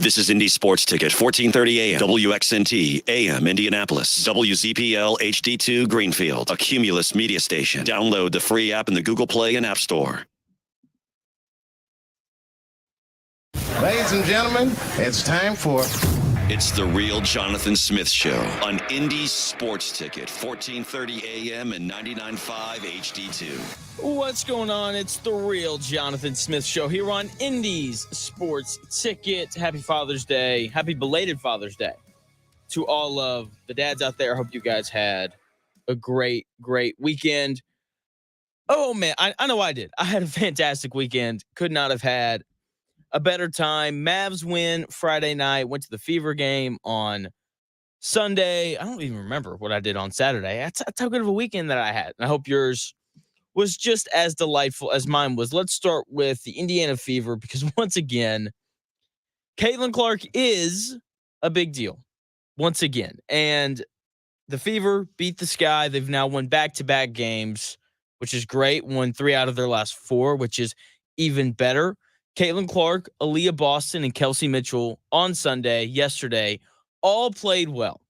This is Indy Sports Ticket, 1430 AM, WXNT, AM, Indianapolis, WZPL HD2, Greenfield, a Cumulus media station. Download the free app in the Google Play and App Store. Ladies and gentlemen, it's time for... It's the Real Jonathan Smith Show on Indy Sports Ticket, 1430 AM and 99.5 HD2. What's going on? It's the Real Jonathan Smith Show here on Indy's Sports Ticket. Happy Father's Day. Happy belated Father's Day to all of the dads out there. I hope you guys had a great weekend. Oh, man, I know I did. I had a fantastic weekend. Could not have had a better time. Mavs win Friday night. Went to the Fever game on Sunday. I don't even remember what I did on Saturday. That's how good of a weekend that I had. And I hope yours was just as delightful as mine was. Let's start with the Indiana Fever because once again, Caitlin Clark is a big deal. Once again. And the Fever beat the Sky. They've now won back-to-back games, which is great. Won 3 out of their last 4, which is even better. Caitlin Clark, Aaliyah Boston, and Kelsey Mitchell on Sunday, yesterday, all played well.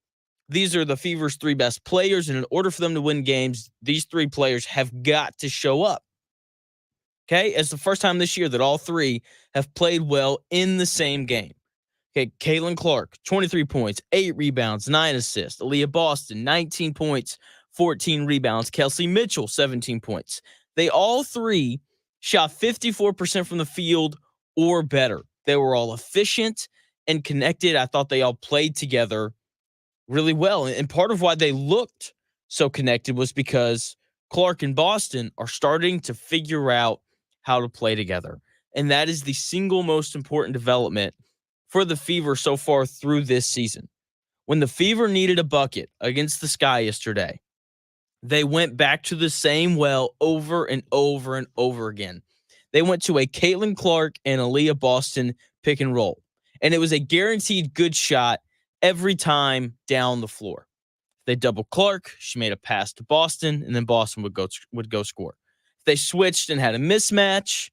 These are the Fever's 3 best players, and in order for them to win games, these 3 players have got to show up. Okay? It's the first time this year that all 3 have played well in the same game. Okay, Caitlin Clark, 23 points, 8 rebounds, 9 assists. Aaliyah Boston, 19 points, 14 rebounds. Kelsey Mitchell, 17 points. They all 3 shot 54% from the field or better. They were all efficient and connected. I thought they all played together really well. And part of why they looked so connected was because Clark and Boston are starting to figure out how to play together. And that is the single most important development for the Fever so far through this season. When the Fever needed a bucket against the Sky yesterday, they went back to the same well over and over and over again. They went to a Caitlin Clark and Aaliyah Boston pick and roll. And it was a guaranteed good shot every time down the floor. They doubled Clark, she made a pass to Boston, and then Boston would go score. If they switched and had a mismatch,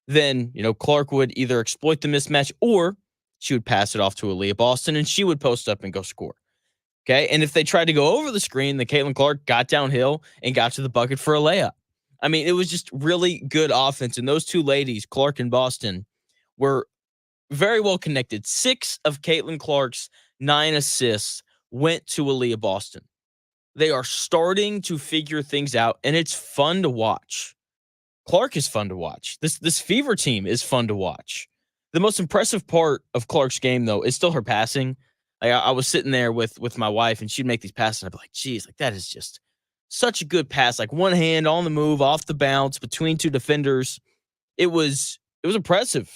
then Clark would either exploit the mismatch or she would pass it off to Aaliyah Boston and she would post up and go score. Okay, and if they tried to go over the screen, then Caitlin Clark got downhill and got to the bucket for a layup. I mean, it was just really good offense. And those 2 ladies, Clark and Boston, were very well connected. 6 of Caitlin Clark's 9 assists went to Aaliyah Boston. They are starting to figure things out, and it's fun to watch. Clark is fun to watch. This Fever team is fun to watch. The most impressive part of Clark's game, though, is still her passing. Like I was sitting there with my wife, and she'd make these passes, and I'd be like, geez, like that is just such a good pass. Like one hand on the move, off the bounce, between 2 defenders. It was impressive.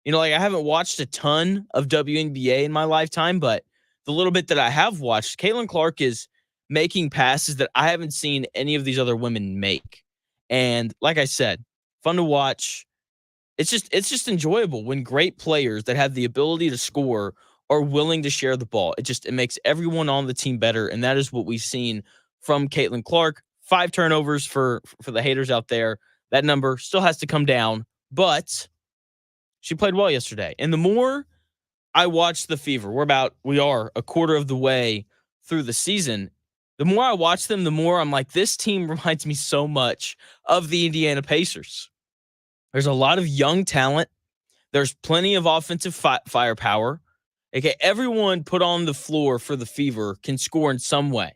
I haven't watched a ton of WNBA in my lifetime, but the little bit that I have watched, Caitlin Clark is making passes that I haven't seen any of these other women make. And like I said, fun to watch. It's just enjoyable when great players that have the ability to score are willing to share the ball. It makes everyone on the team better, and that is what we've seen from Caitlin Clark. 5 turnovers for the haters out there. That number still has to come down, but she played well yesterday. And the more I watch the Fever, we are a quarter of the way through the season. The more I watch them, the more I'm like, this team reminds me so much of the Indiana Pacers. There's a lot of young talent. There's plenty of offensive firepower. Okay, everyone put on the floor for the Fever can score in some way.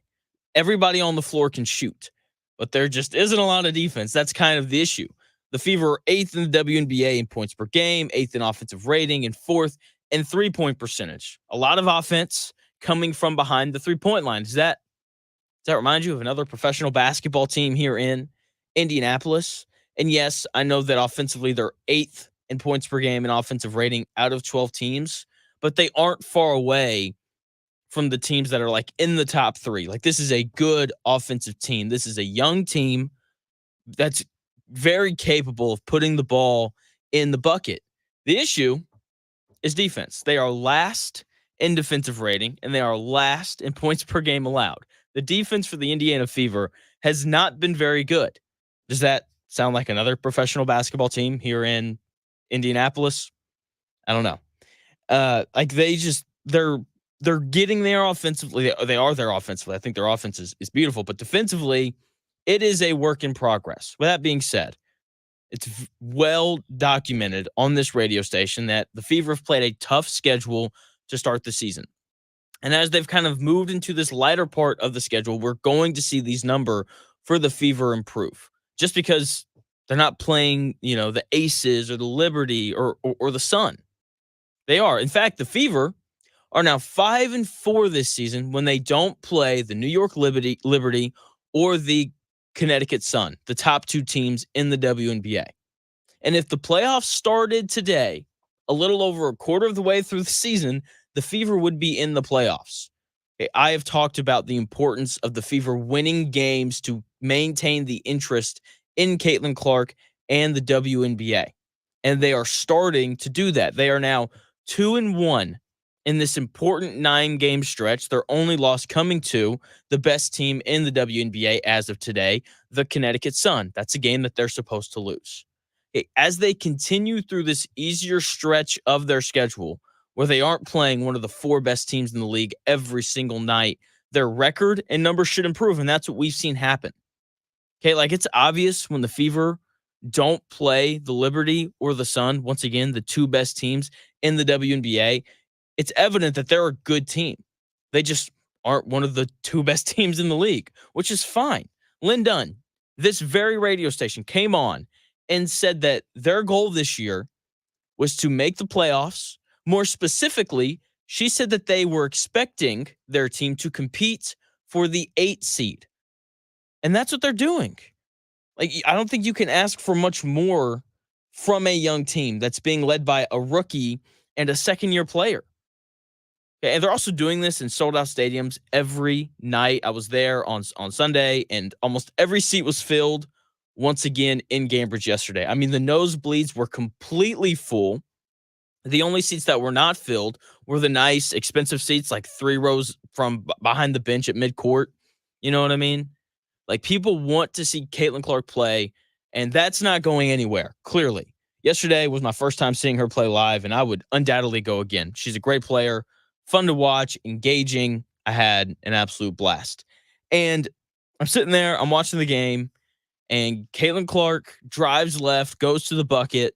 Everybody on the floor can shoot, but there just isn't a lot of defense. That's kind of the issue. The Fever are 8th in the WNBA in points per game, 8th in offensive rating, and 4th in 3-point percentage. A lot of offense coming from behind the 3-point line. Does that remind you of another professional basketball team here in Indianapolis? And yes, I know that offensively they're 8th in points per game and offensive rating out of 12 teams, but they aren't far away from the teams that are like in the top 3. Like this is a good offensive team. This is a young team that's very capable of putting the ball in the bucket. The issue is defense. They are last in defensive rating, and they are last in points per game allowed. The defense for the Indiana Fever has not been very good. Does that sound like another professional basketball team here in Indianapolis? I don't know. Like they're getting there offensively. They are there offensively. I think their offense is beautiful, but defensively, it is a work in progress. With that being said, it's well documented on this radio station that the Fever have played a tough schedule to start the season. And as they've kind of moved into this lighter part of the schedule, we're going to see these number for the Fever improve. Just because they're not playing, the Aces or the Liberty or the Sun. They are. In fact, the Fever are now 5-4 this season when they don't play the New York Liberty or the Connecticut Sun, the top two teams in the WNBA. And if the playoffs started today, a little over a quarter of the way through the season, the Fever would be in the playoffs. Okay, I have talked about the importance of the Fever winning games to maintain the interest in Caitlin Clark and the WNBA. And they are starting to do that. They are now 2-1 in this important 9-game stretch. Their only loss coming to the best team in the WNBA as of today, the Connecticut Sun. That's a game that they're supposed to lose. As they continue through this easier stretch of their schedule, where they aren't playing one of the 4 best teams in the league every single night, their record and numbers should improve, and that's what we've seen happen. Okay, like it's obvious when the Fever don't play the Liberty or the Sun, once again, the 2 best teams in the WNBA, it's evident that they're a good team. They just aren't one of the 2 best teams in the league, which is fine. Lynn Dunn, this very radio station, came on and said that their goal this year was to make the playoffs. More specifically, she said that they were expecting their team to compete for the 8 seed. And that's what they're doing. Like, I don't think you can ask for much more from a young team that's being led by a rookie and a second-year player. Okay, and they're also doing this in sold-out stadiums every night. I was there on Sunday, and almost every seat was filled once again in Cambridge yesterday. I mean, the nosebleeds were completely full. The only seats that were not filled were the nice, expensive seats, like 3 rows from behind the bench at midcourt. You know what I mean? Like, people want to see Caitlin Clark play, and that's not going anywhere, clearly. Yesterday was my first time seeing her play live, and I would undoubtedly go again. She's a great player, fun to watch, engaging. I had an absolute blast. And I'm sitting there, I'm watching the game, and Caitlin Clark drives left, goes to the bucket,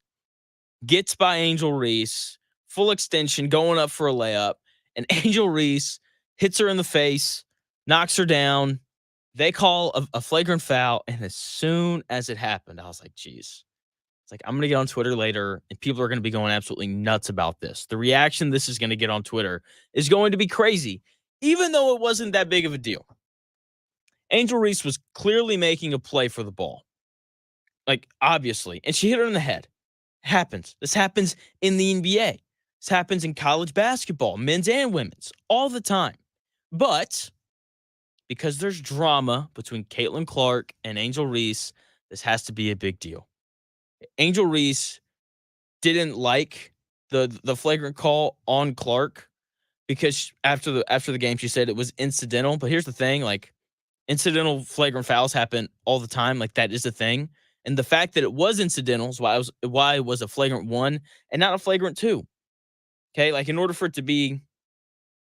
gets by Angel Reese, full extension, going up for a layup, and Angel Reese hits her in the face, knocks her down. They call a flagrant foul, and as soon as it happened, I was like, geez. It's like, I'm going to get on Twitter later, and people are going to be going absolutely nuts about this. The reaction this is going to get on Twitter is going to be crazy, even though it wasn't that big of a deal. Angel Reese was clearly making a play for the ball. Like, obviously. And she hit her in the head. Happens. This happens in the NBA. This happens in college basketball, men's and women's, all the time. But because there's drama between Caitlin Clark and Angel Reese, this has to be a big deal. Angel Reese didn't like the flagrant call on Clark because after the game she said it was incidental. But here's the thing, like, incidental flagrant fouls happen all the time. Like, that is a thing. And the fact that it was incidental is why it was a flagrant 1 and not a flagrant 2. Okay, like, in order for it to be,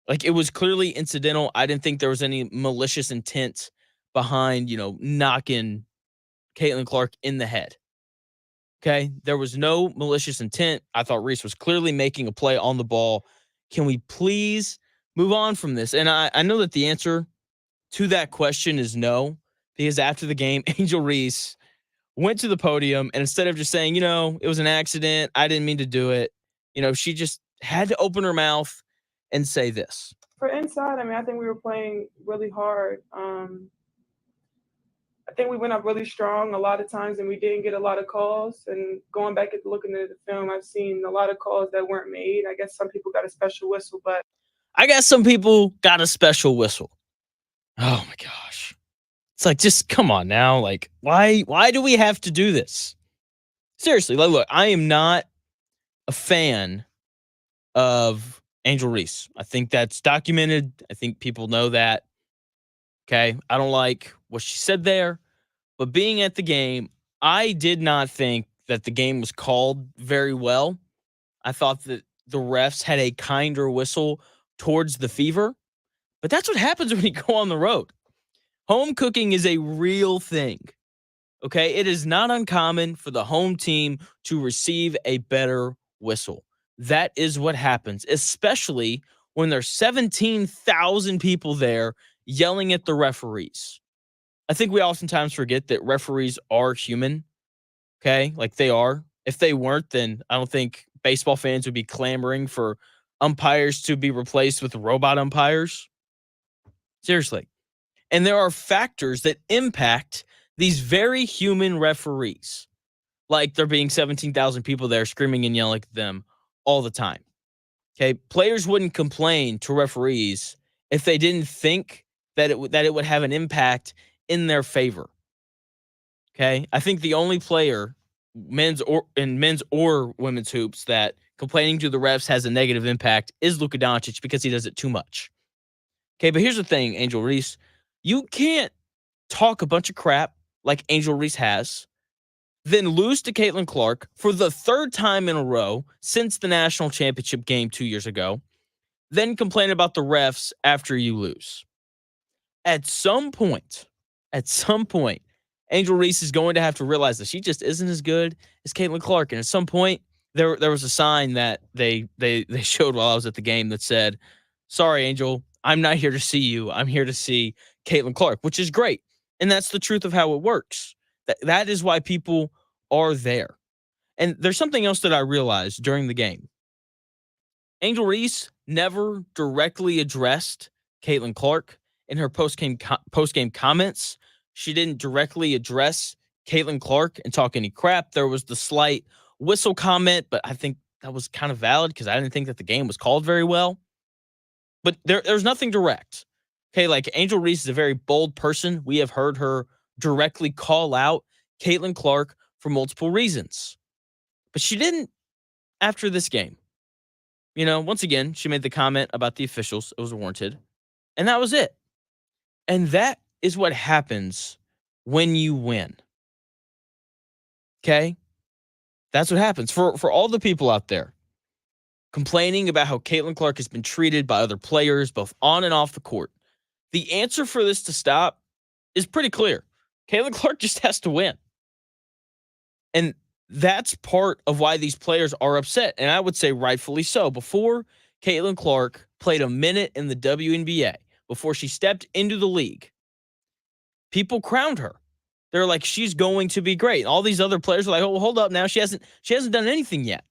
like, it was clearly incidental. I didn't think there was any malicious intent behind, knocking Caitlin Clark in the head. Okay, there was no malicious intent. I thought Reese was clearly making a play on the ball. Can we please move on from this? And I know that the answer to that question is no, because after the game, Angel Reese went to the podium, and instead of just saying, it was an accident, I didn't mean to do it, she just had to open her mouth and say this. For inside, I think we were playing really hard. I think we went up really strong a lot of times, and we didn't get a lot of calls. And going back and looking at the film, I've seen a lot of calls that weren't made. I guess some people got a special whistle, but I guess some people got a special whistle. Oh my gosh. It's like, just come on now. Like, why do we have to do this? Seriously, like, look, I am not a fan of Angel Reese. I think that's documented. I think people know that. Okay. I don't like what she said there, but being at the game, I did not think that the game was called very well. I thought that the refs had a kinder whistle towards the Fever, but that's what happens when you go on the road. Home cooking is a real thing. Okay, it is not uncommon for the home team to receive a better whistle. That is what happens, especially when there's 17,000 people there yelling at the referees. I think we oftentimes forget that referees are human, okay? Like they are. If they weren't, then I don't think baseball fans would be clamoring for umpires to be replaced with robot umpires. Seriously. And there are factors that impact these very human referees, like there being 17,000 people there screaming and yelling at them all the time. Okay, players wouldn't complain to referees if they didn't think that it would have an impact in their favor. Okay, I think the only player, men's or women's hoops, that complaining to the refs has a negative impact is Luka Doncic because he does it too much. Okay, but here's the thing, Angel Reese, you can't talk a bunch of crap like Angel Reese has, then lose to Caitlin Clark for the third time in a row since the national championship game 2 years ago, then complain about the refs after you lose. At some point, Angel Reese is going to have to realize that she just isn't as good as Caitlin Clark. And at some point, there was a sign that they showed while I was at the game that said, "Sorry, Angel, I'm not here to see you. I'm here to see Caitlin Clark," which is great. And that's the truth of how it works. That is why people are there. And there's something else that I realized during the game. Angel Reese never directly addressed Caitlin Clark in her post-game comments. She didn't directly address Caitlin Clark and talk any crap. There was the slight whistle comment, but I think that was kind of valid because I didn't think that the game was called very well. But there's nothing direct. Okay, like Angel Reese is a very bold person. We have heard her directly call out Caitlin Clark for multiple reasons. But she didn't after this game. You know, once again, she made the comment about the officials. It was warranted. And that was it. And that is what happens when you win. Okay? That's what happens. For all the people out there complaining about how Caitlin Clark has been treated by other players, both on and off the court, the answer for this to stop is pretty clear. Caitlin Clark just has to win. And that's part of why these players are upset. And I would say rightfully so. Before Caitlin Clark played a minute in the WNBA, before she stepped into the league, people crowned her. They're like, she's going to be great. And all these other players are like, oh, hold up now. She hasn't done anything yet.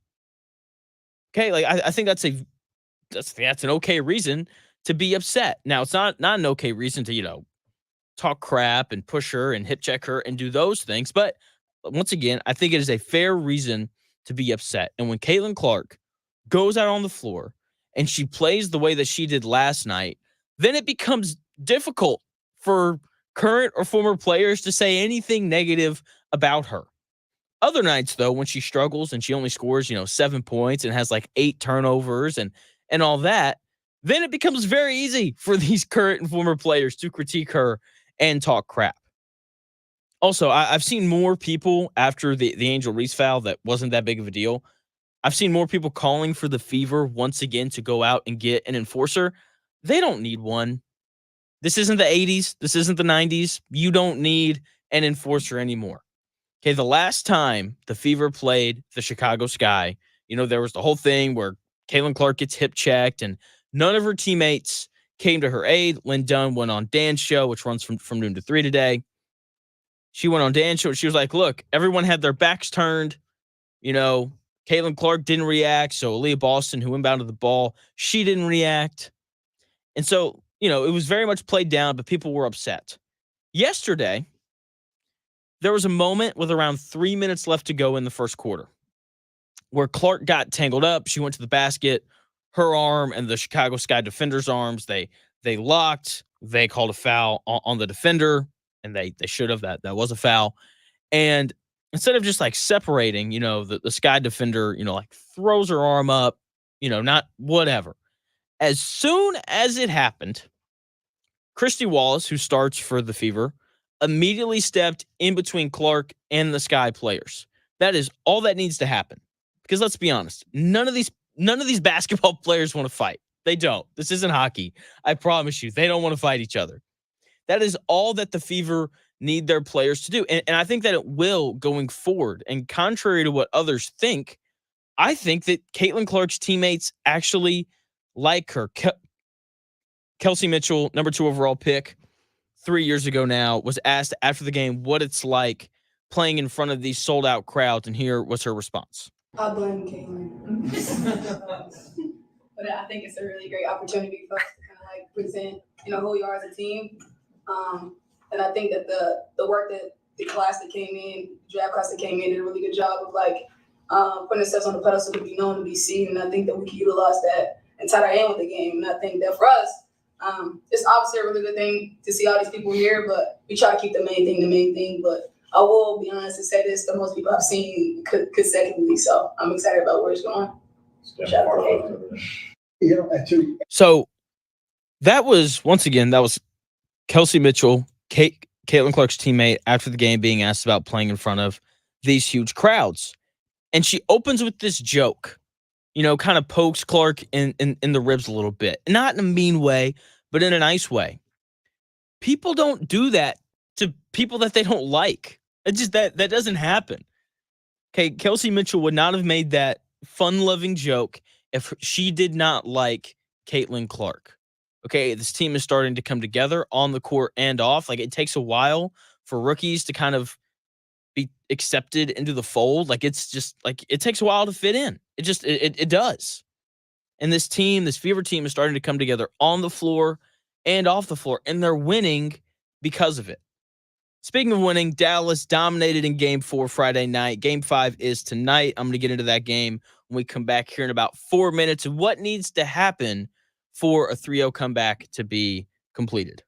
Okay, like I think that's an okay reason to be upset. Now, it's not an okay reason to, talk crap and push her and hip check her and do those things. But once again, I think it is a fair reason to be upset. And when Caitlin Clark goes out on the floor and she plays the way that she did last night, then it becomes difficult for current or former players to say anything negative about her. Other nights, though, when she struggles and she only scores, 7 points and has like 8 turnovers and all that, then it becomes very easy for these current and former players to critique her and talk crap. Also, I've seen more people after the Angel Reese foul that wasn't that big of a deal. I've seen more people calling for the Fever once again to go out and get an enforcer. They don't need one. This isn't the 80s. This isn't the 90s. You don't need an enforcer anymore. Okay, the last time the Fever played the Chicago Sky, there was the whole thing where Caitlin Clark gets hip checked and none of her teammates came to her aid. Lynn Dunn went on Dan's show, which runs from noon to 3 today. She went on Dan's show. She was like, look, everyone had their backs turned. Caitlin Clark didn't react. So Aaliyah Boston, who inbounded the ball, she didn't react. And so, it was very much played down, but people were upset. Yesterday, there was a moment with around 3 minutes left to go in the first quarter where Clark got tangled up. She went to the basket. Her arm and the Chicago Sky defender's arms, they locked. They called a foul on the defender, and they should have. That was a foul. And instead of just like separating, the Sky defender, throws her arm up, not whatever. As soon as it happened, Christy Wallace, who starts for the Fever, immediately stepped in between Clark and the Sky players. That is all that needs to happen. Because let's be honest, none of these none of these basketball players want to fight. They don't. This isn't hockey. I promise you. They don't want to fight each other. That is all that the Fever need their players to do. And I think that it will going forward. And contrary to what others think, I think that Caitlin Clark's teammates actually like her. Kelsey Mitchell, number 2 overall pick, 3 years ago now, was asked after the game what it's like playing in front of these sold-out crowds, and here was her response. I blame Caitlin. But I think it's a really great opportunity for us to kind of like present, who we are as a team. And I think that the work that the class that came in, draft class that came in, did a really good job of like putting ourselves on the pedestal to be known, to be seen. And I think that we can utilize that and tie that in with the game. And I think that for us, it's obviously a really good thing to see all these people here, but we try to keep the main thing. But I will be honest and say this, the most people I've seen consecutively. So I'm excited about where it's going. Shout out to Caitlin. So that was Kelsey Mitchell, Caitlin Clark's teammate, after the game being asked about playing in front of these huge crowds. And she opens with this joke, kind of pokes Clark in the ribs a little bit. Not in a mean way, but in a nice way. People don't do that to people that they don't like. It's just that doesn't happen. Okay, Kelsey Mitchell would not have made that fun-loving joke if she did not like Caitlin Clark. Okay, this team is starting to come together on the court and off. Like, it takes a while for rookies to kind of be accepted into the fold. Like, it's just like it takes a while to fit in. It does. And this Fever team is starting to come together on the floor and off the floor, and they're winning because of it. Speaking of winning, Dallas dominated in Game 4 Friday night. Game 5 is tonight. I'm going to get into that game when we come back here in about 4 minutes and what needs to happen for a 3-0 comeback to be completed.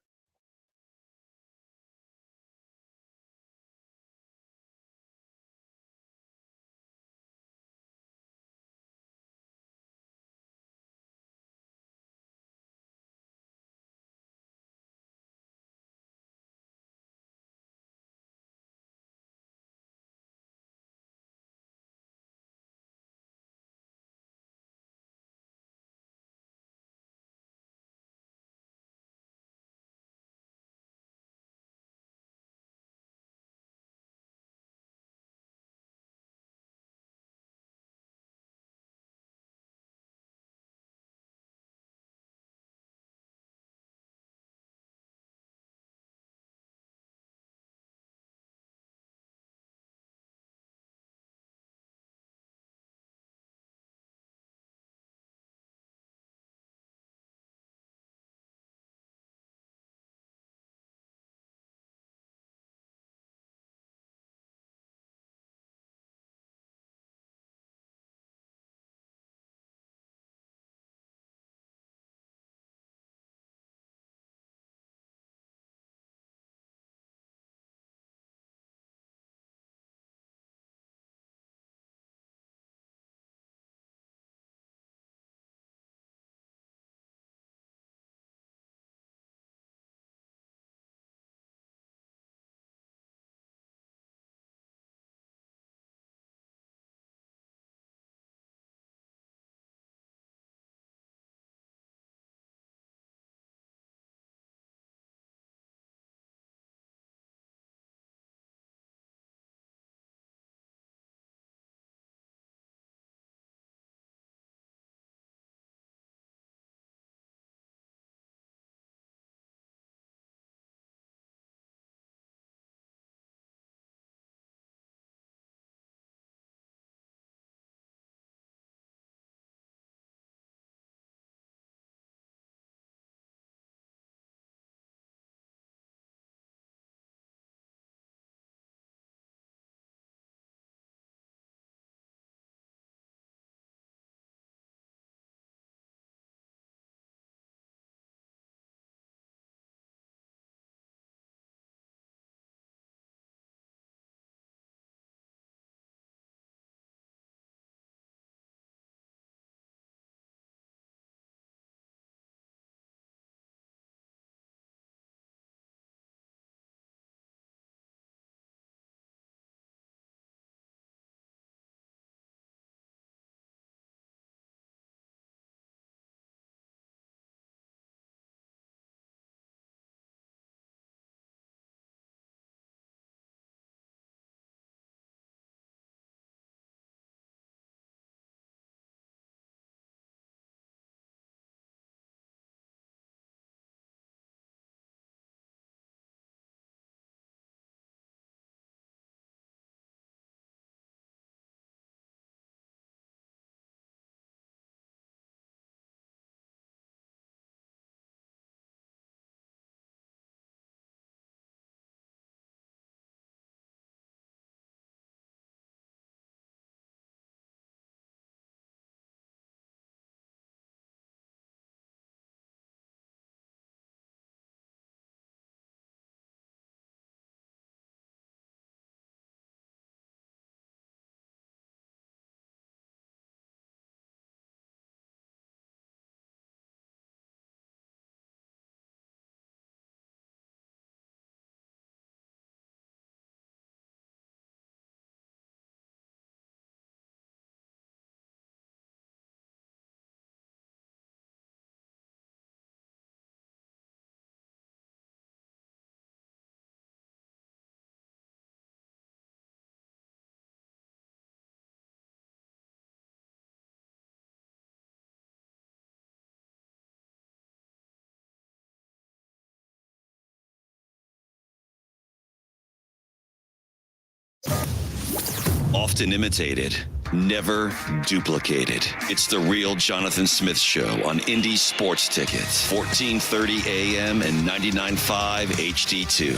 Often imitated, never duplicated. It's the real Jonathan Smith Show on Indy Sports Tickets, 1430 AM and 99.5 HD2.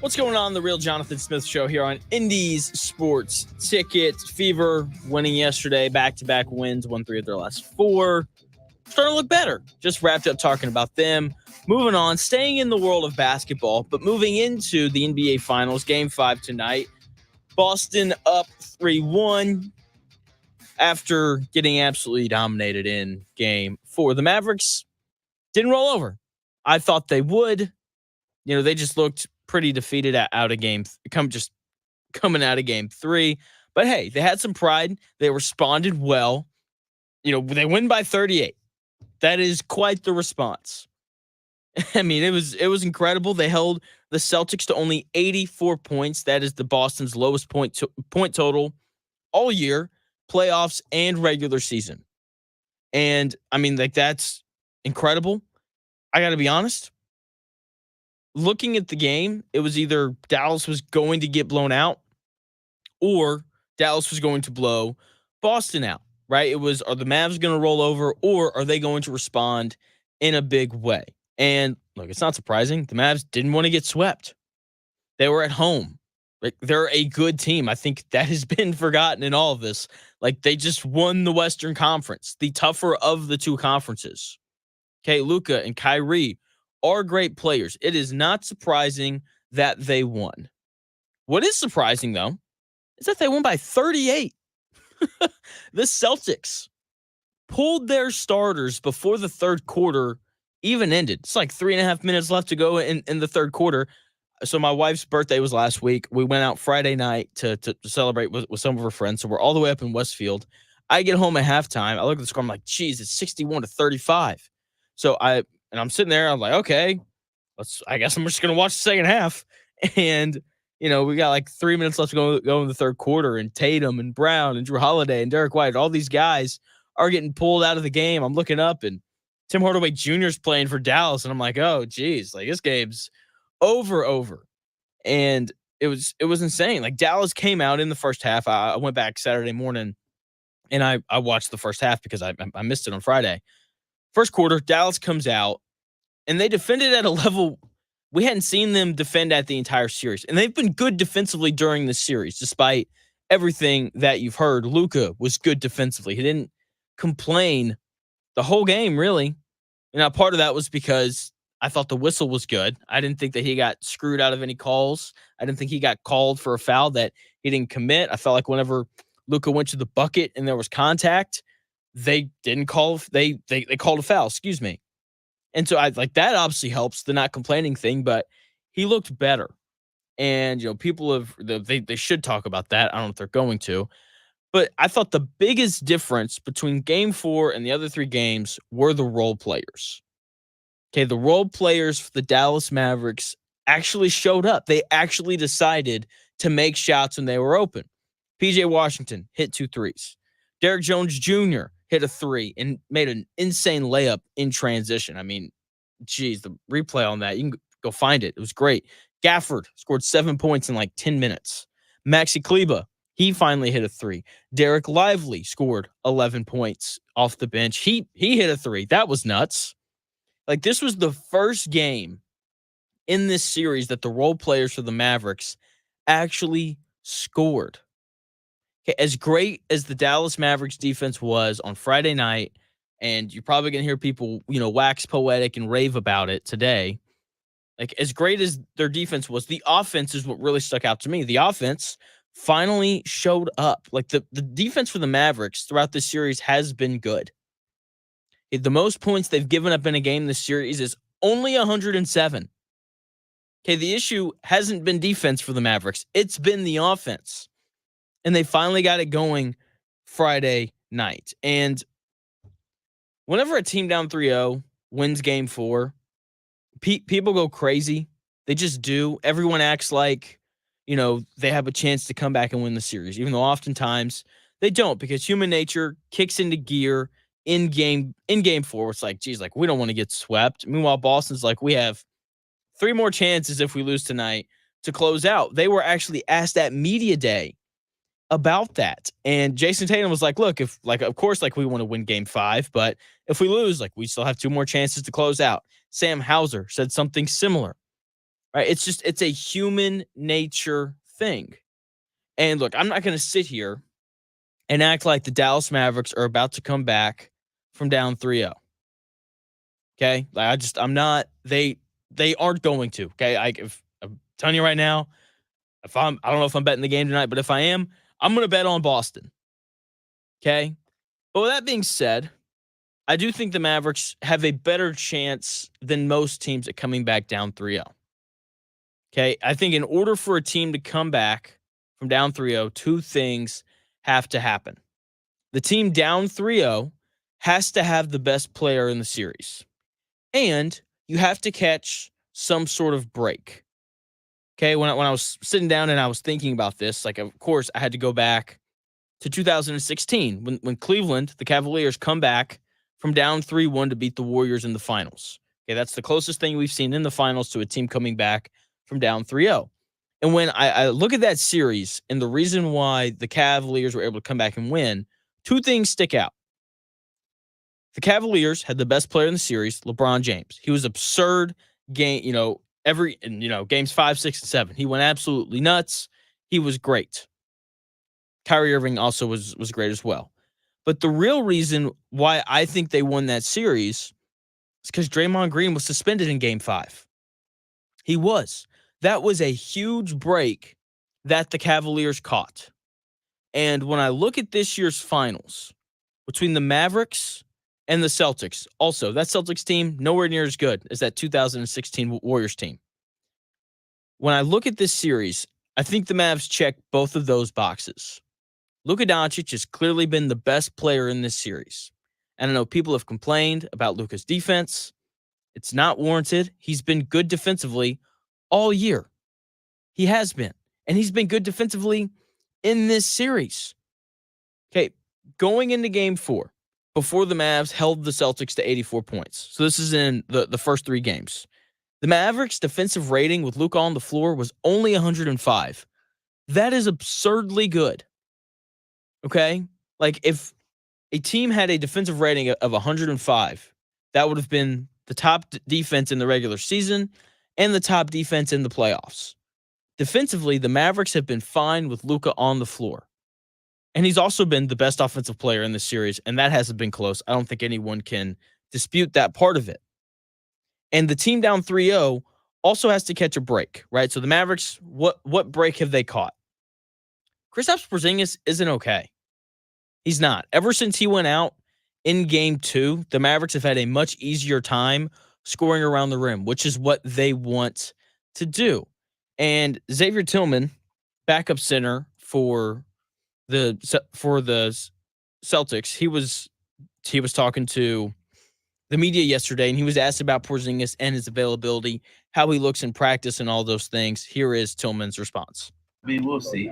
What's going on? The real Jonathan Smith Show here on Indy's Sports Ticket. Fever winning yesterday, back-to-back wins, won 3 of their last 4. Starting to look better. Just wrapped up talking about them. Moving on, staying in the world of basketball, but moving into the NBA Finals, Game 5 tonight. Boston up 3-1 after getting absolutely dominated in Game 4. The Mavericks didn't roll over. I thought they would. You know, they just looked pretty defeated out of coming out of Game 3. But hey, they had some pride. They responded well. You know, they win by 38. That is quite the response. I mean, it was incredible. They held the Celtics to only 84 points. That is the Boston's lowest point total all year, playoffs and regular season. And I mean, like, that's incredible. I got to be honest. Looking at the game, it was either Dallas was going to get blown out or Dallas was going to blow Boston out, right? It was, are the Mavs going to roll over or are they going to respond in a big way? And look, it's not surprising. The Mavs didn't want to get swept. They were at home. Like, they're a good team. I think that has been forgotten in all of this. Like, they just won the Western Conference, the tougher of the two conferences. Okay, Luka and Kyrie are great players. It is not surprising that they won. What is surprising, though, is that they won by 38. The Celtics pulled their starters before the third quarter even ended. It's like 3.5 minutes left to go in the third quarter. So my wife's birthday was last week. We went out Friday night to celebrate with some of her friends. So we're all the way up in Westfield. I get home at halftime. I look at the score. I'm like, geez, it's 61-35. So I'm sitting there. I'm like, okay, I guess I'm just going to watch the second half. And, you know, we got like 3 minutes left to go in the third quarter. And Tatum and Brown and Drew Holiday and Derek White, all these guys are getting pulled out of the game. I'm looking up and Tim Hardaway Jr. is playing for Dallas. And I'm like, oh, geez, like, this game's over. And it was insane. Like, Dallas came out in the first half. I went back Saturday morning and I watched the first half because I missed it on Friday. First quarter, Dallas comes out and they defended at a level we hadn't seen them defend at the entire series. And they've been good defensively during the series, despite everything that you've heard. Luka was good defensively. He didn't complain the whole game, really. And part of that was because I thought the whistle was good. I didn't think that he got screwed out of any calls. I didn't think he got called for a foul that he didn't commit. I felt like whenever Luka went to the bucket and there was contact, they didn't call. They called a foul. Excuse me. And so I like that. Obviously helps the not complaining thing, but he looked better. And, you know, people they should talk about that. I don't know if they're going to, but I thought the biggest difference between Game 4 and the other 3 games were the role players. Okay, the role players for the Dallas Mavericks actually showed up. They actually decided to make shots when they were open. PJ Washington hit 2 threes. Derek Jones Jr. hit a 3 and made an insane layup in transition. I mean, geez, the replay on that, you can go find it. It was great. Gafford scored 7 points in like 10 minutes. Maxi Kleba, he finally hit a 3. Derek Lively scored 11 points off the bench. He hit a 3. That was nuts. Like, this was the first game in this series that the role players for the Mavericks actually scored. Okay, as great as the Dallas Mavericks defense was on Friday night, and you're probably going to hear people, you know, wax poetic and rave about it today. Like, as great as their defense was, the offense is what really stuck out to me. The offense finally showed up. Like, the defense for the Mavericks throughout this series has been good. The most points they've given up in a game this series is only 107. Okay, the issue hasn't been defense for the Mavericks. It's been the offense. And they finally got it going Friday night. And whenever a team down 3-0 wins Game 4, people go crazy. They just do. Everyone acts like, you know, they have a chance to come back and win the series, even though oftentimes they don't, because human nature kicks into gear in game 4. It's like, geez, like, we don't want to get swept. Meanwhile, Boston's like, we have 3 more chances if we lose tonight to close out. They were actually asked at media day about that. And Jason Tatum was like, look, of course, we want to win game 5, but if we lose, we still have 2 more chances to close out. Sam Hauser said something similar, right? It's a human nature thing. And look, I'm not going to sit here and act like the Dallas Mavericks are about to come back from down 3-0. Okay? I'm not, they aren't going to. Okay? If I'm telling you right now, I don't know if I'm betting the game tonight, but if I am, I'm going to bet on Boston. Okay? But with that being said, I do think the Mavericks have a better chance than most teams at coming back down 3-0. Okay? I think in order for a team to come back from down 3-0, 2 things have to happen. The team down 3-0 has to have the best player in the series. And you have to catch some sort of break. Okay, when I was sitting down and I was thinking about this, of course, I had to go back to 2016 when Cleveland, the Cavaliers, come back from down 3-1 to beat the Warriors in the finals. Okay, that's the closest thing we've seen in the finals to a team coming back from down 3-0. And when I look at that series and the reason why the Cavaliers were able to come back and win, 2 things stick out. The Cavaliers had the best player in the series, LeBron James. He was absurd games 5, 6, and 7. He went absolutely nuts. He was great. Kyrie Irving also was great as well. But the real reason why I think they won that series is because Draymond Green was suspended in game 5. He was. That was a huge break that the Cavaliers caught. And when I look at this year's finals, between the Mavericks and the Celtics, also, that Celtics team, nowhere near as good as that 2016 Warriors team. When I look at this series, I think the Mavs check both of those boxes. Luka Doncic has clearly been the best player in this series. And I know people have complained about Luka's defense. It's not warranted. He's been good defensively all year. He has been. And he's been good defensively in this series. Okay, going into game 4, before the Mavs held the Celtics to 84 points. So this is in the first 3 games. The Mavericks' defensive rating with Luka on the floor was only 105. That is absurdly good. Okay? If a team had a defensive rating of 105, that would have been the top defense in the regular season and the top defense in the playoffs. Defensively, the Mavericks have been fine with Luka on the floor. And he's also been the best offensive player in the series, and that hasn't been close. I don't think anyone can dispute that part of it. And the team down 3-0 also has to catch a break, right? So the Mavericks, what break have they caught? Kristaps Porzingis isn't okay. He's not. Ever since he went out in game 2, the Mavericks have had a much easier time scoring around the rim, which is what they want to do. And Xavier Tillman, backup center for the Celtics, he was talking to the media yesterday, and he was asked about Porzingis and his availability, how he looks in practice, and all those things. Here is Tillman's response. I mean, we'll see.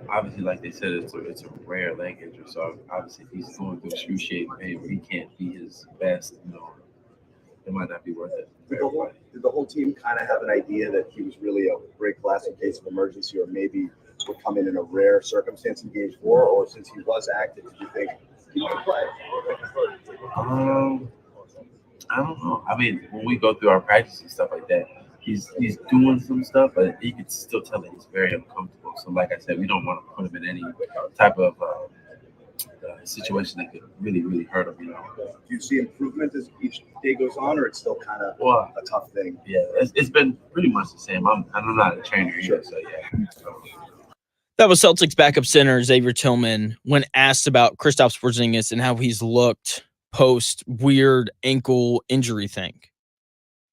Obviously, like they said, it's a rare leg injury. So obviously, if he's going through excruciating pain where he can't be his best, it might not be worth it. Did the whole team kind of have an idea that he was really a break glass in case of emergency, or maybe would come in a rare circumstance in game 4? Or since he was active, did you think he might play? I don't know. I mean, when we go through our practice and stuff like that, he's doing some stuff, but you can still tell that he's very uncomfortable. So, like I said, we don't want to put him in any type of situation that could really, really hurt him. Do you see improvement as each day goes on, or it's still kind of a tough thing? Yeah, it's been pretty much the same. I'm not a trainer either, so yeah. That was Celtics backup center Xavier Tillman when asked about Kristaps Porzingis and how he's looked post weird ankle injury thing.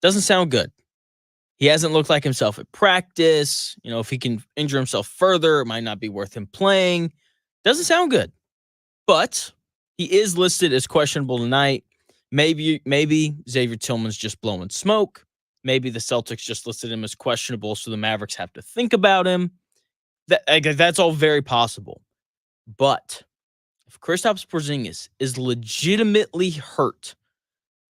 Doesn't sound good. He hasn't looked like himself at practice. If he can injure himself further, it might not be worth him playing. Doesn't sound good. But he is listed as questionable tonight. Maybe Xavier Tillman's just blowing smoke. Maybe the Celtics just listed him as questionable, so the Mavericks have to think about him. That's all very possible. But if Kristaps Porzingis is legitimately hurt,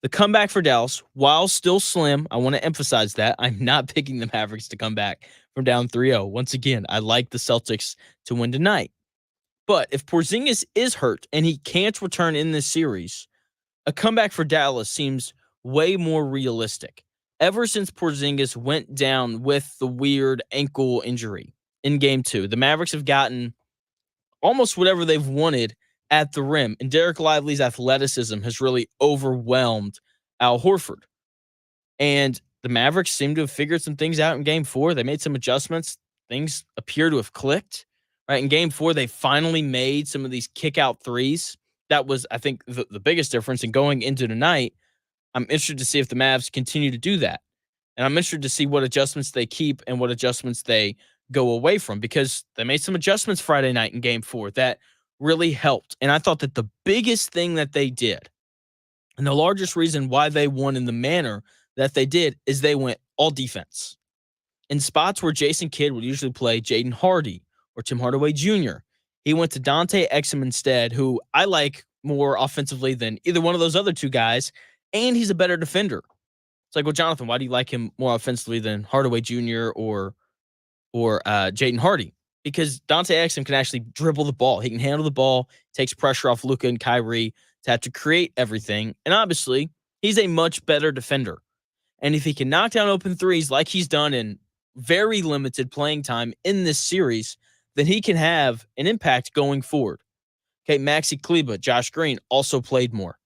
the comeback for Dallas, while still slim, I want to emphasize that. I'm not picking the Mavericks to come back from down 3-0. Once again, I like the Celtics to win tonight. But if Porzingis is hurt and he can't return in this series, a comeback for Dallas seems way more realistic. Ever since Porzingis went down with the weird ankle injury in game 2, the Mavericks have gotten almost whatever they've wanted at the rim. And Derek Lively's athleticism has really overwhelmed Al Horford. And the Mavericks seem to have figured some things out in game 4. They made some adjustments. Things appear to have clicked. Right, in game 4, they finally made some of these kick out threes. That was, I think, the biggest difference. And going into tonight, I'm interested to see if the Mavs continue to do that. And I'm interested to see what adjustments they keep and what adjustments they go away from, because they made some adjustments Friday night in game 4 that really helped. And I thought that the biggest thing that they did, and the largest reason why they won in the manner that they did, is they went all defense. In spots where Jason Kidd would usually play Jaden Hardy or Tim Hardaway Jr., he went to Dante Exum instead, who I like more offensively than either one of those other two guys, and he's a better defender. It's like, well, Jonathan, why do you like him more offensively than Hardaway Jr. or Jaden Hardy? Because Dante Exum can actually dribble the ball. He can handle the ball, takes pressure off Luka and Kyrie to have to create everything. And obviously, he's a much better defender. And if he can knock down open threes like he's done in very limited playing time in this series, then he can have an impact going forward. Okay, Maxi Kleba, Josh Green also played more.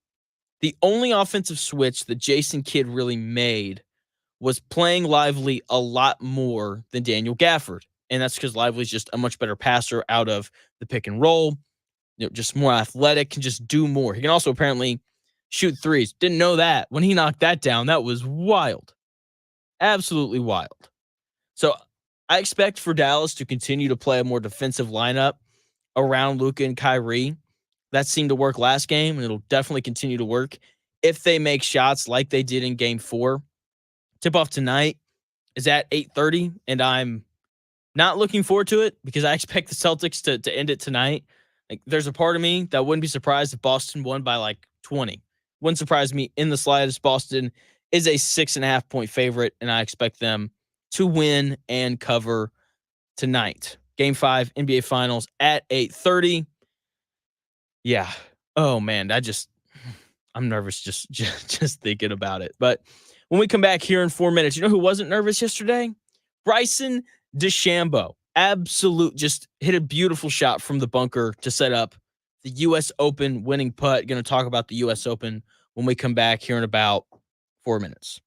The only offensive switch that Jason Kidd really made was playing Lively a lot more than Daniel Gafford. And that's because Lively's just a much better passer out of the pick and roll, just more athletic, can just do more. He can also apparently shoot threes. Didn't know that. When he knocked that down, that was wild. Absolutely wild. So I expect for Dallas to continue to play a more defensive lineup around Luka and Kyrie. That seemed to work last game, and it'll definitely continue to work if they make shots like they did in game 4. Tip-off tonight is at 8:30, and I'm not looking forward to it because I expect the Celtics to end it tonight. Like, there's a part of me that wouldn't be surprised if Boston won by like 20. Wouldn't surprise me in the slightest. Boston is a 6.5-point favorite, and I expect them to win and cover tonight. Game 5, NBA Finals at 8:30. Yeah. Oh, man, I'm nervous just thinking about it. But when we come back here in 4 minutes, you know who wasn't nervous yesterday? Bryson DeChambeau. Absolute, just hit a beautiful shot from the bunker to set up the U.S. Open winning putt. Going to talk about the U.S. Open when we come back here in about 4 minutes.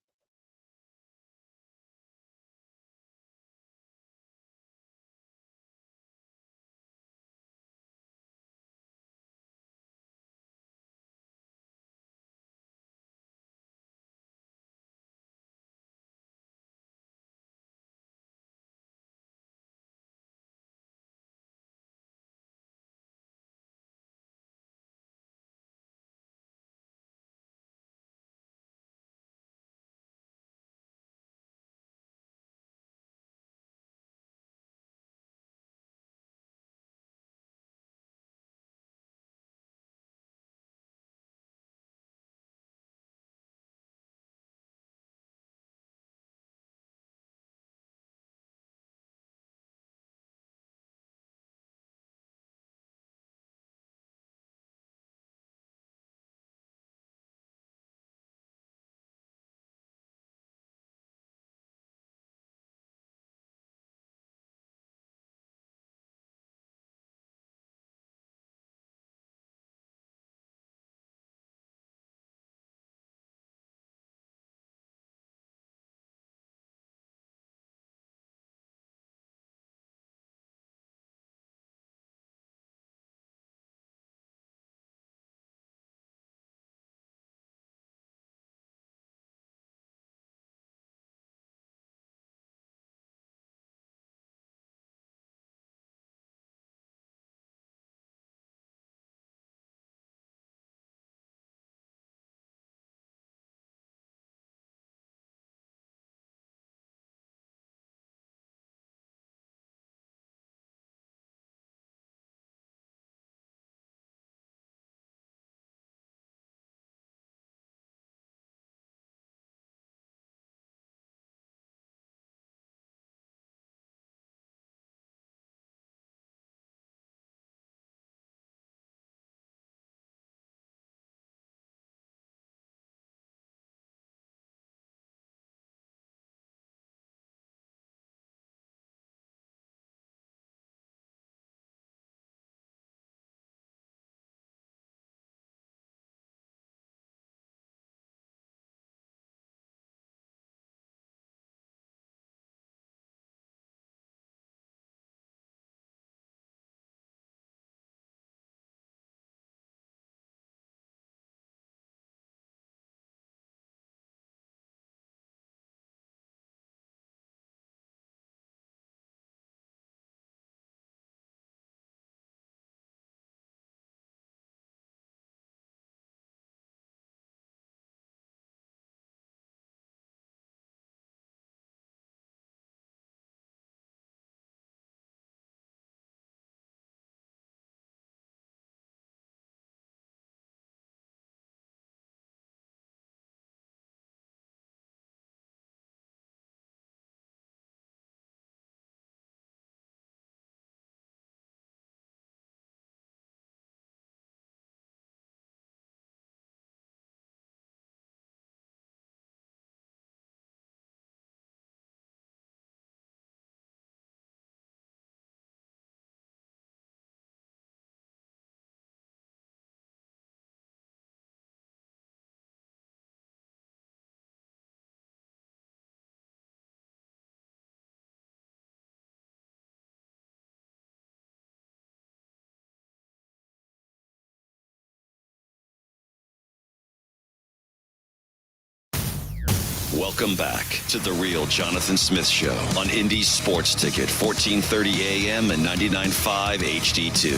Welcome back to The Real Jonathan Smith Show on Indy's Sports Ticket, 1430 AM and 99.5 HD2.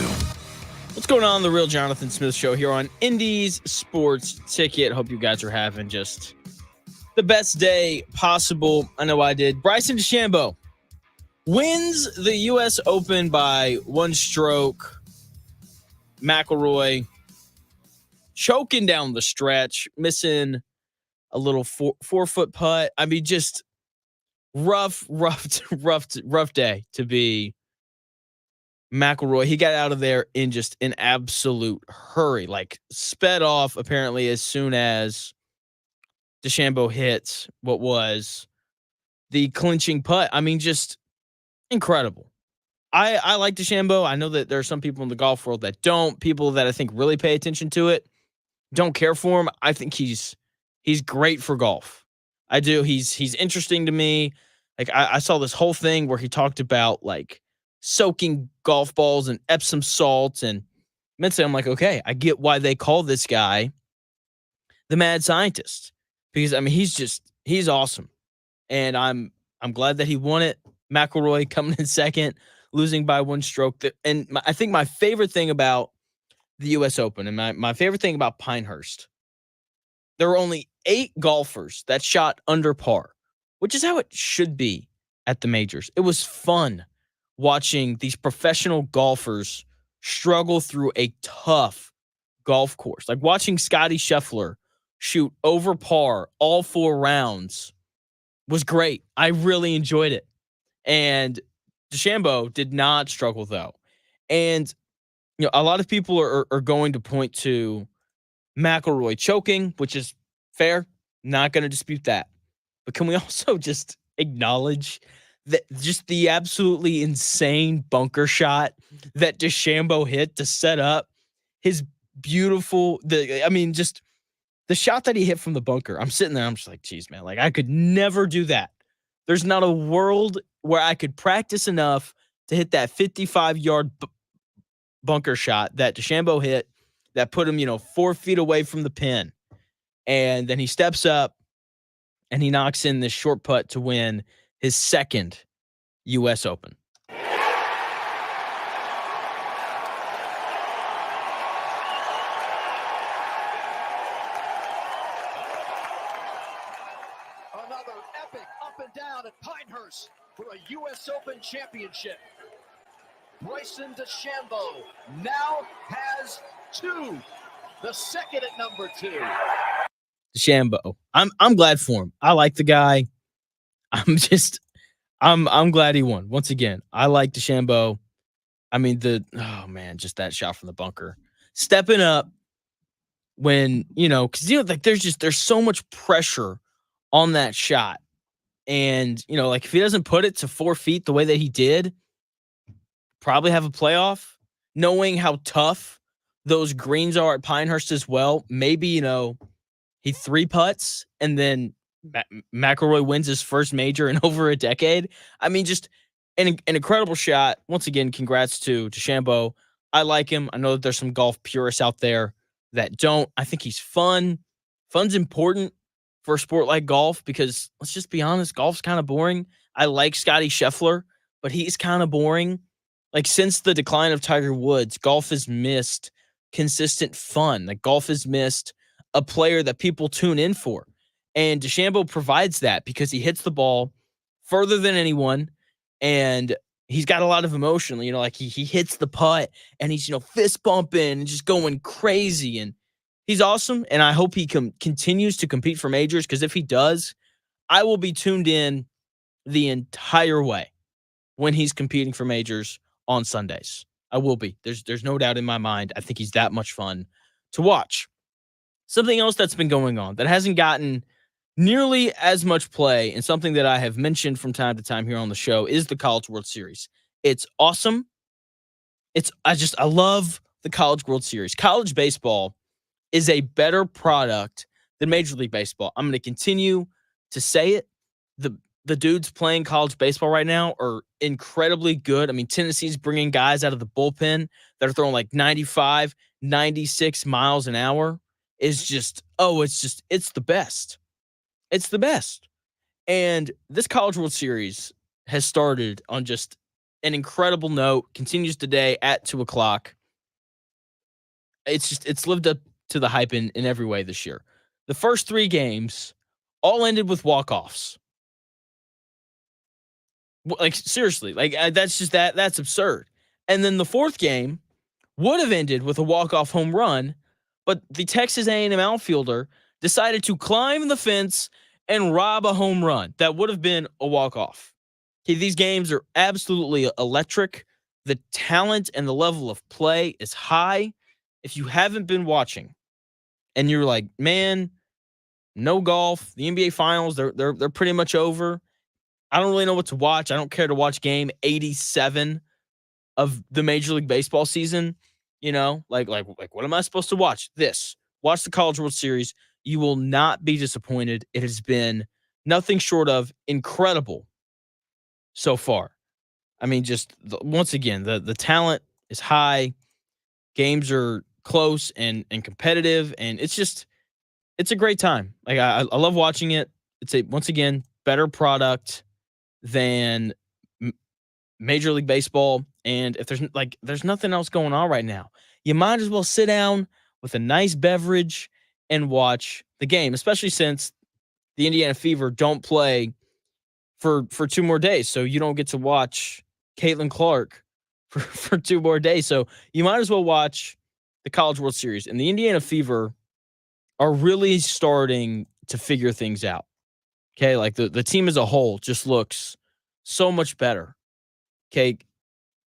What's going on? The Real Jonathan Smith Show here on Indy's Sports Ticket. Hope you guys are having just the best day possible. I know I did. Bryson DeChambeau wins the U.S. Open by one stroke. McIlroy choking down the stretch, missing a little four-foot putt. I mean, just rough day to be McIlroy. He got out of there in just an absolute hurry, like sped off apparently as soon as DeChambeau hit what was the clinching putt. I mean, just incredible. I like DeChambeau. I know that there are some people in the golf world that don't. People that I think really pay attention to it don't care for him. I think he's great for golf. I do. He's interesting to me. Like I saw this whole thing where he talked about like soaking golf balls in Epsom salt, and mentally I'm like, okay, I get why they call this guy the mad scientist, because I mean he's awesome, and I'm glad that he won it. McIlroy coming in second, losing by one stroke. I think my favorite thing about the U.S. Open and my favorite thing about Pinehurst, there were only 8 golfers that shot under par, which is how it should be at the majors. It was fun watching these professional golfers struggle through a tough golf course. Like watching Scotty Scheffler shoot over par all 4 rounds was great. I really enjoyed it. And DeChambeau did not struggle, though. And, you know, a lot of people are going to point to McIlroy choking, which is fair. Not going to dispute that. But can we also just acknowledge that just the absolutely insane bunker shot that DeChambeau hit to set up his beautiful, just the shot that he hit from the bunker. I'm sitting there, I'm just like, geez, man, like I could never do that. There's not a world where I could practice enough to hit that 55-yard bunker shot that DeChambeau hit that put him, 4 feet away from the pin. And then he steps up and he knocks in this short putt to win his second U.S. Open. Another epic up and down at Pinehurst for a U.S. Open championship. Bryson DeChambeau now has 2. The second at number 2. DeChambeau. I'm glad for him. I like the guy. I'm glad he won. Once again, I like DeChambeau. I mean, just that shot from the bunker. Stepping up when, because like there's so much pressure on that shot. And, like if he doesn't put it to 4 feet the way that he did, probably have a playoff. Knowing how tough those greens are at Pinehurst as well, maybe, he 3 putts and then McIlroy wins his first major in over a decade. I mean, just an incredible shot. Once again, congrats to DeChambeau. I like him. I know that there's some golf purists out there that don't. I think he's fun. Fun's important for a sport like golf because, let's just be honest, golf's kind of boring. I like Scotty Scheffler, but he's kind of boring. Like, since the decline of Tiger Woods, golf has missed consistent fun. Like, golf has missed a player that people tune in for. And DeChambeau provides that because he hits the ball further than anyone, and he's got a lot of emotion. Like he hits the putt, and he's, fist bumping and just going crazy. And he's awesome, and I hope he continues to compete for majors, because if he does, I will be tuned in the entire way when he's competing for majors on Sundays. I will be. There's no doubt in my mind. I think he's that much fun to watch. Something else that's been going on that hasn't gotten nearly as much play, and something that I have mentioned from time to time here on the show, is the College World Series. It's awesome. I love the College World Series. College baseball is a better product than Major League Baseball. I'm going to continue to say it. The dudes playing college baseball right now are incredibly good. I mean, Tennessee's bringing guys out of the bullpen that are throwing like 95, 96 miles an hour. It's the best. It's the best. And this College World Series has started on just an incredible note, continues today at 2:00. It's lived up to the hype in every way this year. The first 3 games all ended with walk-offs. Like, seriously, like, that's absurd. And then the 4th game would have ended with a walk-off home run, but the Texas A&M outfielder decided to climb the fence and rob a home run. That would have been a walk-off. Okay, these games are absolutely electric. The talent and the level of play is high. If you haven't been watching and you're like, man, no golf, the NBA finals, they're pretty much over. I don't really know what to watch. I don't care to watch game 87 of the Major League Baseball season. You know, like what am I supposed to watch? Watch the College World Series. You will not be disappointed. It has been nothing short of incredible so far. I mean, once again, the talent is high. Games are close and competitive, and it's a great time. Like, I love watching it. It's once again, better product than Major League Baseball. And if there's nothing else going on right now, you might as well sit down with a nice beverage and watch the game, especially since the Indiana Fever don't play for 2 more days. So you don't get to watch Caitlin Clark for 2 more days. So you might as well watch the College World Series. And the Indiana Fever are really starting to figure things out. Okay, like the team as a whole just looks so much better. Okay,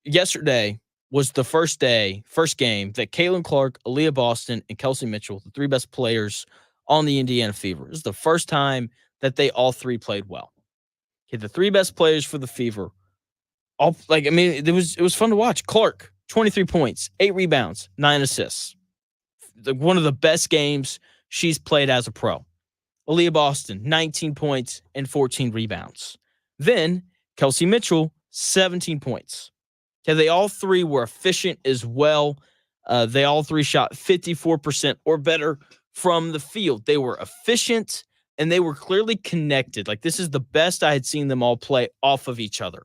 yesterday was the first game that Caitlin Clark, Aaliyah Boston, and Kelsey Mitchell, the 3 best players on the Indiana Fever. This is the first time that they all 3 played well. Okay, the 3 best players for the Fever. It was fun to watch. Clark, 23 points, 8 rebounds, 9 assists. One of the best games she's played as a pro. Aaliyah Boston, 19 points and 14 rebounds. Then Kelsey Mitchell, 17 points. Okay, they all 3 were efficient as well. They all 3 shot 54% or better from the field. They were efficient and they were clearly connected. Like, this is the best I had seen them all play off of each other.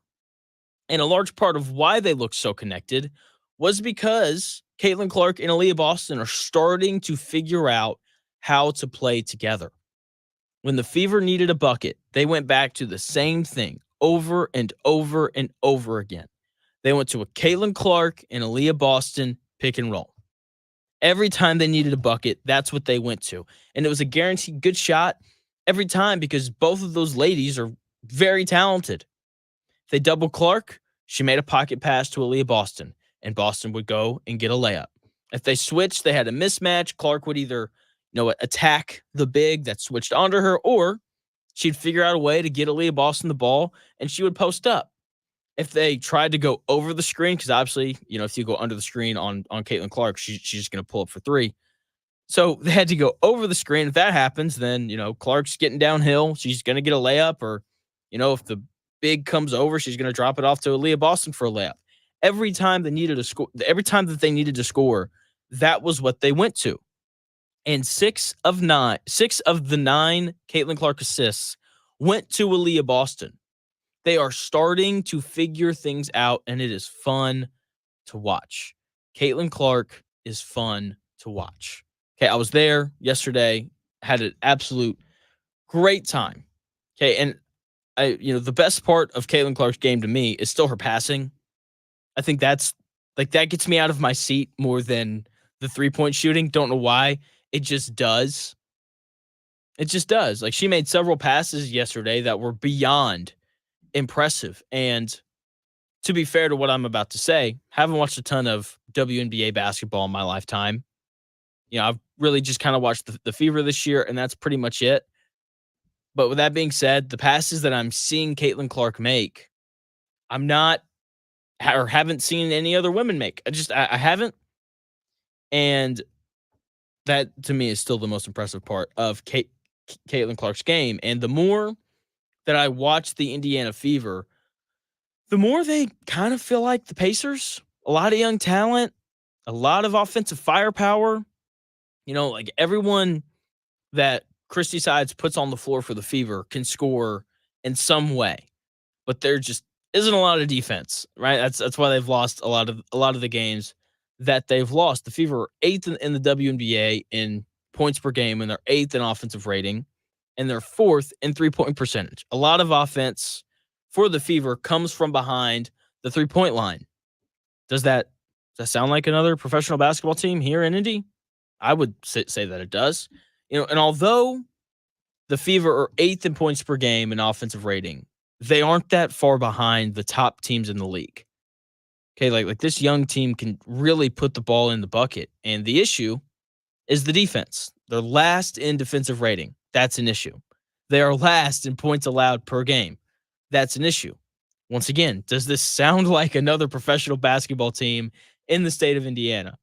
And a large part of why they looked so connected was because Caitlin Clark and Aaliyah Boston are starting to figure out how to play together. When the Fever needed a bucket, they went back to the same thing over and over and over again. They went to a Caitlin Clark and Aaliyah Boston pick and roll. Every time they needed a bucket, that's what they went to. And it was a guaranteed good shot every time because both of those ladies are very talented. If they double Clark, she made a pocket pass to Aaliyah Boston, and Boston would go and get a layup. If they switched, they had a mismatch. Clark would either attack the big that switched onto her, or she'd figure out a way to get Aaliyah Boston the ball, and she would post up. If they tried to go over the screen, because obviously, if you go under the screen on Caitlin Clark, she's just going to pull up for 3. So they had to go over the screen. If that happens, then, Clark's getting downhill. She's going to get a layup, or, if the big comes over, she's going to drop it off to Aaliyah Boston for a layup. Every time that they needed to score, that was what they went to. And 6 of the 9 Caitlin Clark assists went to Aaliyah Boston. They are starting to figure things out, and it is fun to watch. Caitlin Clark is fun to watch. Okay, I was there yesterday, had an absolute great time. Okay, and the best part of Caitlin Clark's game to me is still her passing. I think that gets me out of my seat more than the 3-point shooting. Don't know why. It just does. It just does. Like, she made several passes yesterday that were beyond impressive. And to be fair to what I'm about to say, haven't watched a ton of WNBA basketball in my lifetime. I've really just kind of watched the Fever this year, and that's pretty much it. But with that being said, the passes that I'm seeing Caitlin Clark make, I'm not or haven't seen any other women make. I haven't. And that, to me, is still the most impressive part of Caitlin Clark's game. And the more that I watch the Indiana Fever, the more they kind of feel like the Pacers. A lot of young talent, a lot of offensive firepower. Like, everyone that Christy Sides puts on the floor for the Fever can score in some way, but there just isn't a lot of defense, right? That's why they've lost a lot of the games that they've lost. The Fever are 8th in the WNBA in points per game, and they're 8th in offensive rating, and they're 4th in 3-point percentage. A lot of offense for the Fever comes from behind the 3-point line. Does that sound like another professional basketball team here in Indy? I would say that it does. And although the Fever are 8th in points per game in offensive rating, they aren't that far behind the top teams in the league. Okay, like this young team can really put the ball in the bucket. And the issue is the defense. They're last in defensive rating. That's an issue. They are last in points allowed per game. That's an issue. Once again, does this sound like another professional basketball team in the state of Indiana?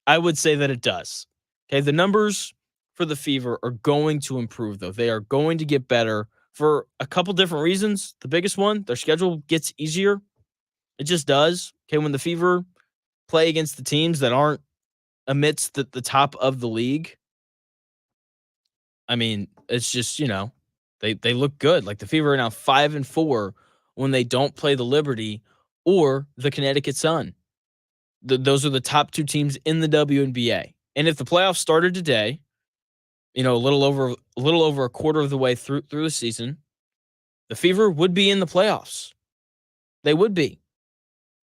I would say that it does. Okay, the numbers for the Fever are going to improve, though. They are going to get better for a couple different reasons. The biggest one, their schedule gets easier. It just does. Okay, when the Fever play against the teams that aren't amidst the top of the league, I mean, it's just, they look good. Like the Fever are now 5-4 when they don't play the Liberty or the Connecticut Sun. Those are the top two teams in the WNBA. And if the playoffs started today, a little over a quarter of the way through the season, the Fever would be in the playoffs. They would be.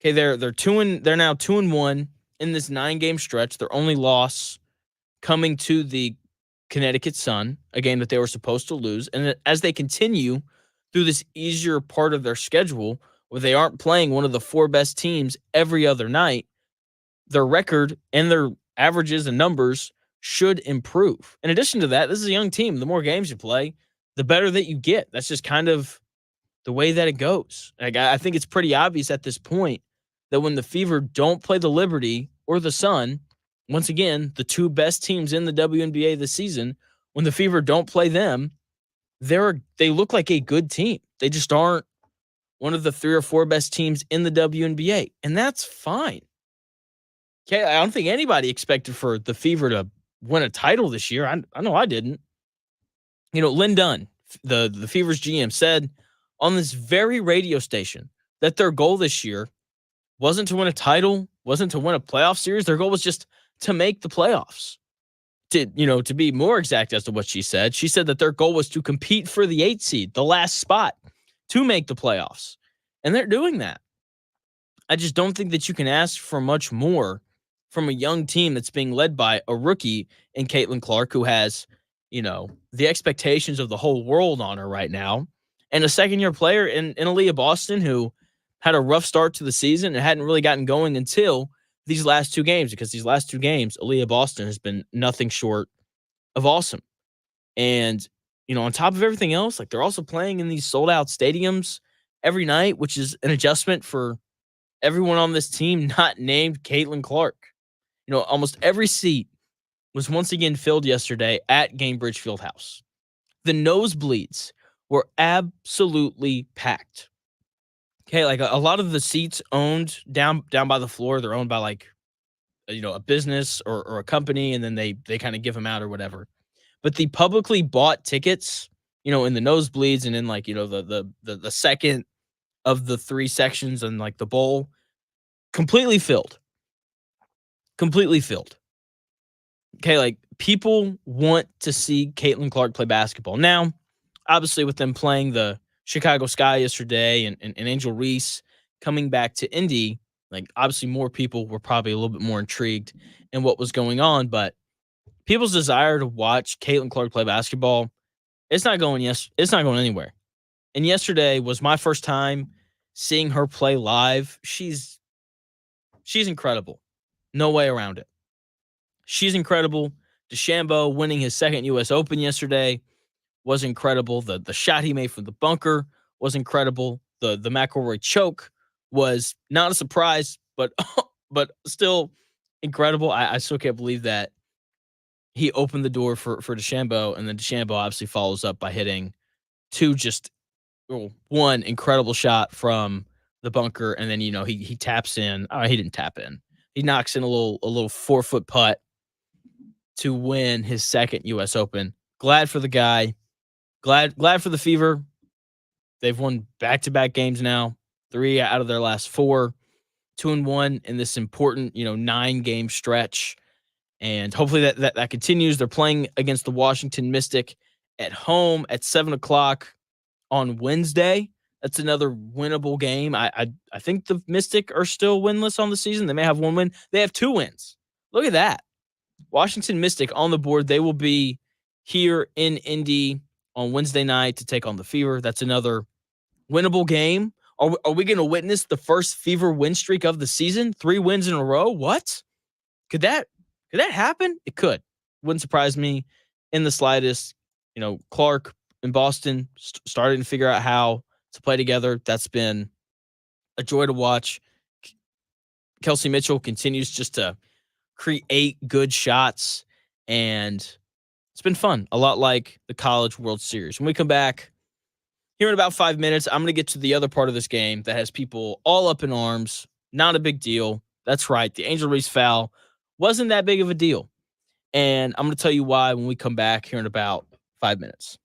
Okay, they're now 2-1 in this 9-game stretch. Their only loss coming to the Connecticut Sun, a game that they were supposed to lose. And as they continue through this easier part of their schedule, where they aren't playing one of the 4 best teams every other night, their record and their averages and numbers should improve. In addition to that, this is a young team. The more games you play, the better that you get. That's just kind of the way that it goes. Like, I think it's pretty obvious at this point that when the Fever don't play the Liberty or the Sun, once again, the 2 best teams in the WNBA this season, when the Fever don't play them, they look like a good team. They just aren't one of the 3 or 4 best teams in the WNBA, and that's fine. Okay, I don't think anybody expected for the Fever to win a title this year. I know I didn't. Lynn Dunn, the Fever's GM, said on this very radio station that their goal this year wasn't to win a title, wasn't to win a playoff series. Their goal was just to make the playoffs. To be more exact as to what she said that their goal was to compete for the 8th seed, the last spot, to make the playoffs. And they're doing that. I just don't think that you can ask for much more from a young team that's being led by a rookie in Caitlin Clark, who has, the expectations of the whole world on her right now, and a second-year player in Aaliyah Boston, who had a rough start to the season and hadn't really gotten going until these last 2 games, because these last 2 games, Aaliyah Boston has been nothing short of awesome. And, on top of everything else, like, they're also playing in these sold-out stadiums every night, which is an adjustment for everyone on this team not named Caitlin Clark. Almost every seat was once again filled yesterday at Gainbridge Fieldhouse. The nosebleeds were absolutely packed. Okay, like a lot of the seats owned down by the floor, they're owned by like, a business or a company, and then they kind of give them out or whatever. But the publicly bought tickets, in the nosebleeds and in like, the second of the 3 sections and like the bowl, completely filled. Completely filled. Okay, like people want to see Caitlin Clark play basketball. Now, obviously with them playing the Chicago Sky yesterday and Angel Reese coming back to Indy, like obviously more people were probably a little bit more intrigued in what was going on, but people's desire to watch Caitlin Clark play basketball, it's not going anywhere. And yesterday was my first time seeing her play live. She's incredible. No way around it. She's incredible. DeChambeau winning his 2nd U.S. Open yesterday was incredible. The shot he made from the bunker was incredible. The McElroy choke was not a surprise, but still incredible. I still can't believe that he opened the door for DeChambeau, and then DeChambeau obviously follows up by hitting 2 one incredible shot from the bunker, and then he taps in. He didn't tap in. He knocks in a little 4-foot putt to win his 2nd U.S. Open. Glad for the guy. Glad for the Fever. They've won back-to-back games now, 3 out of their last 4, 2-1 in this important, 9-game stretch. And hopefully that continues. They're playing against the Washington Mystic at home at 7:00 on Wednesday. That's another winnable game. I think the Mystic are still winless on the season. They may have 1 win. They have 2 wins. Look at that. Washington Mystic on the board. They will be here in Indy on Wednesday night to take on the Fever. That's another winnable game. Are we going to witness the first Fever win streak of the season? 3 wins in a row? What? Could that happen? It could. Wouldn't surprise me in the slightest. Clark in Boston starting to figure out how to play together. That's been a joy to watch. Kelsey Mitchell continues just to create good shots, and it's been fun. A lot like the College World Series. When we come back here in about 5 minutes, I'm going to get to the other part of this game that has people all up in arms. Not a big deal. That's right. The Angel Reese foul wasn't that big of a deal. And I'm going to tell you why when we come back here in about 5 minutes.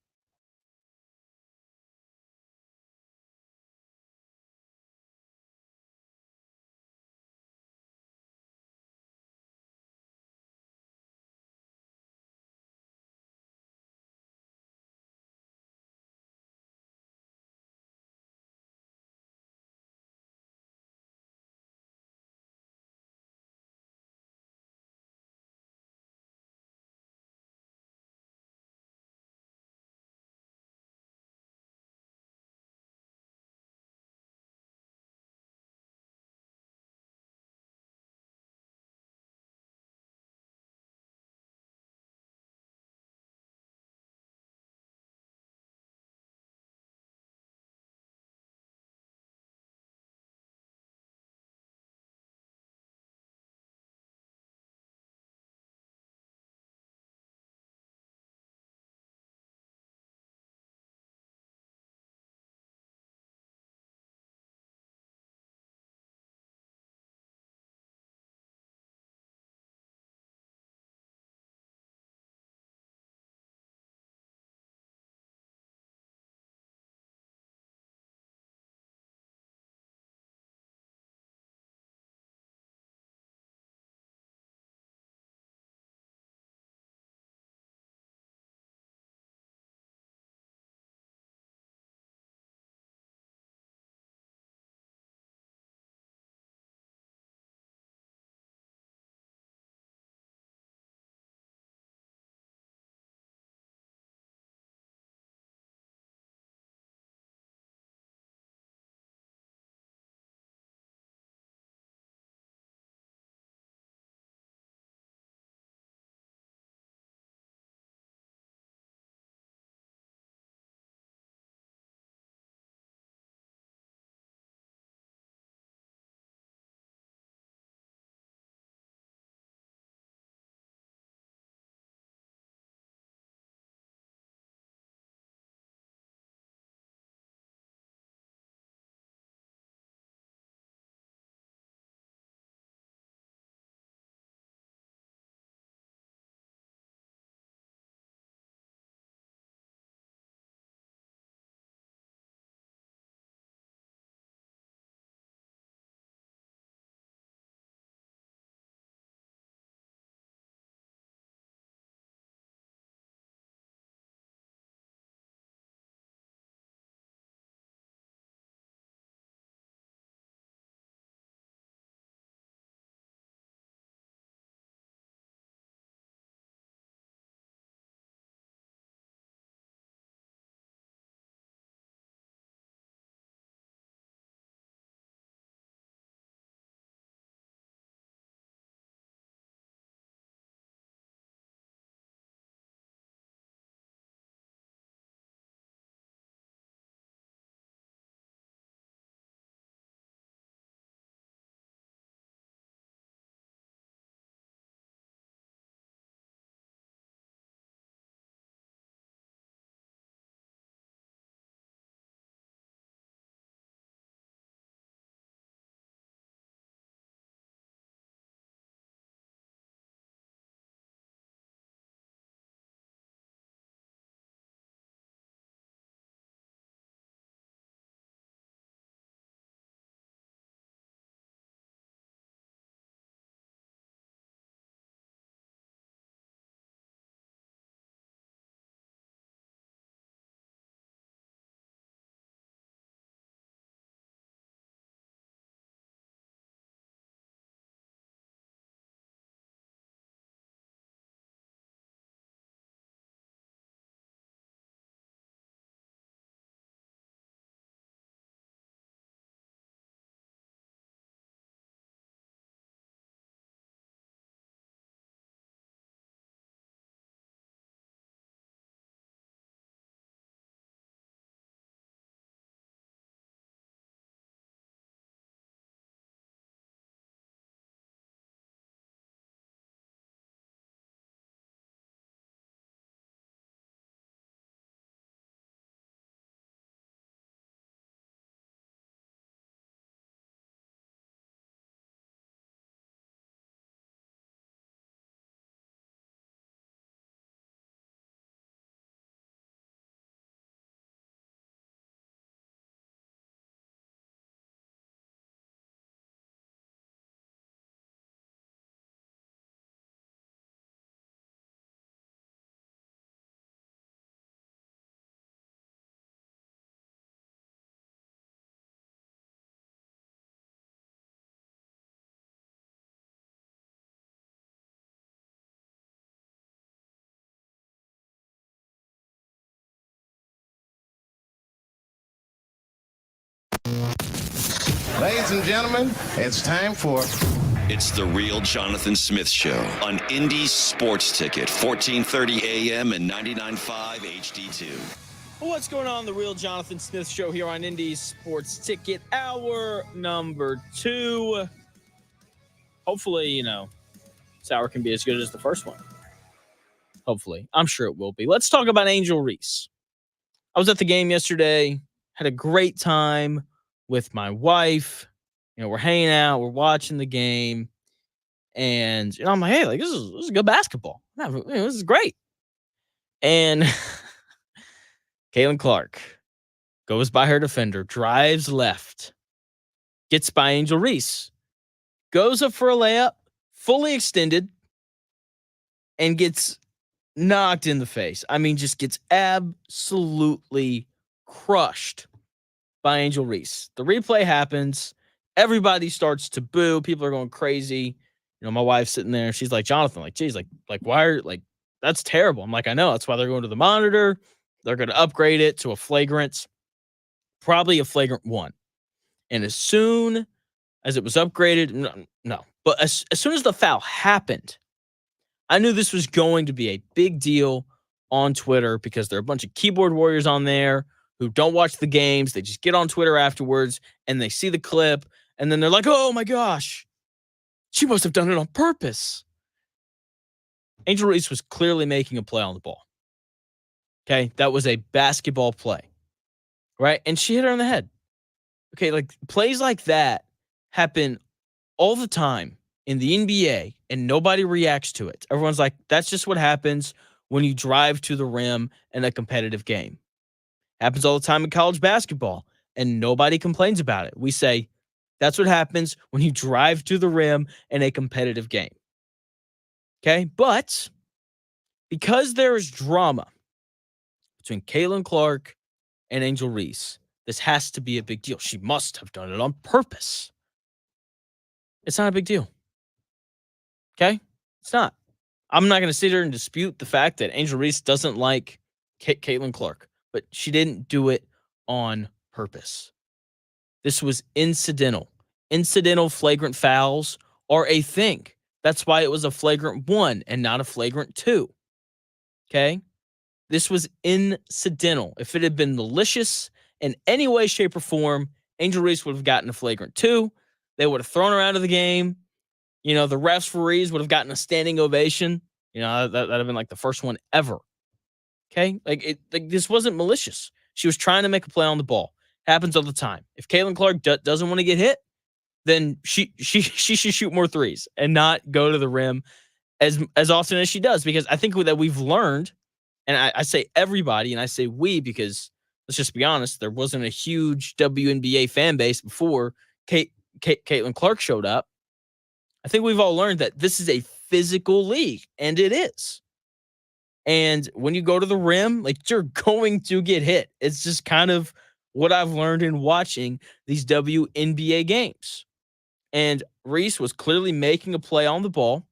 Ladies and gentlemen, it's time for It's the Real Jonathan Smith Show on Indy's Sports Ticket, 1430 AM and 99.5 HD2. What's going on? The Real Jonathan Smith Show here on Indy's Sports Ticket, hour number 2. Hopefully, this hour can be as good as the first one. Hopefully. I'm sure it will be. Let's talk about Angel Reese. I was at the game yesterday, had a great time with my wife. We're hanging out, we're watching the game, and I'm like, hey, this is good basketball. This is great. And Caitlin Clark goes by her defender, drives left, gets by Angel Reese, goes up for a layup, fully extended, and gets knocked in the face. Just gets absolutely crushed by Angel Reese. The replay happens. Everybody starts to boo. People are going crazy. My wife's sitting there. She's like, Jonathan, geez, why are, that's terrible. I'm like, I know. That's why they're going to the monitor. They're going to upgrade it to a flagrant, probably a flagrant 1. And as soon as it was upgraded, no. But as soon as the foul happened, I knew this was going to be a big deal on Twitter because there are a bunch of keyboard warriors on there who don't watch the games. They just get on Twitter afterwards and they see the clip and then they're like, oh my gosh, she must have done it on purpose. Angel Reese was clearly making a play on the ball. Okay, that was a basketball play, right? And she hit her on the head. Okay, plays like that happen all the time in the NBA and nobody reacts to it. Everyone's like, that's just what happens when you drive to the rim in a competitive game. Happens all the time in college basketball and nobody complains about it. We say, that's what happens when you drive to the rim in a competitive game. Okay, but because there is drama between Caitlin Clark and Angel Reese, this has to be a big deal. She must have done it on purpose. It's not a big deal. Okay? It's not. I'm not going to sit here and dispute the fact that Angel Reese doesn't like Caitlin Clark, but she didn't do it on purpose. This was incidental. Incidental flagrant fouls are a thing. That's why it was a flagrant 1 and not a flagrant 2. Okay? This was incidental. If it had been malicious in any way, shape, or form, Angel Reese would have gotten a flagrant 2. They would have thrown her out of the game. The referees would have gotten a standing ovation. That'd have been the first one ever. Okay? This wasn't malicious. She was trying to make a play on the ball. Happens all the time. If Caitlin Clark doesn't want to get hit, then she should shoot more threes and not go to the rim as often as she does. Because I think that we've learned, and I say everybody, and I say we because let's just be honest, there wasn't a huge WNBA fan base before Caitlin Clark showed up. I think we've all learned that this is a physical league, and it is. And when you go to the rim, you're going to get hit. It's just kind of what I've learned in watching these WNBA games. And Reese was clearly making a play on the ball.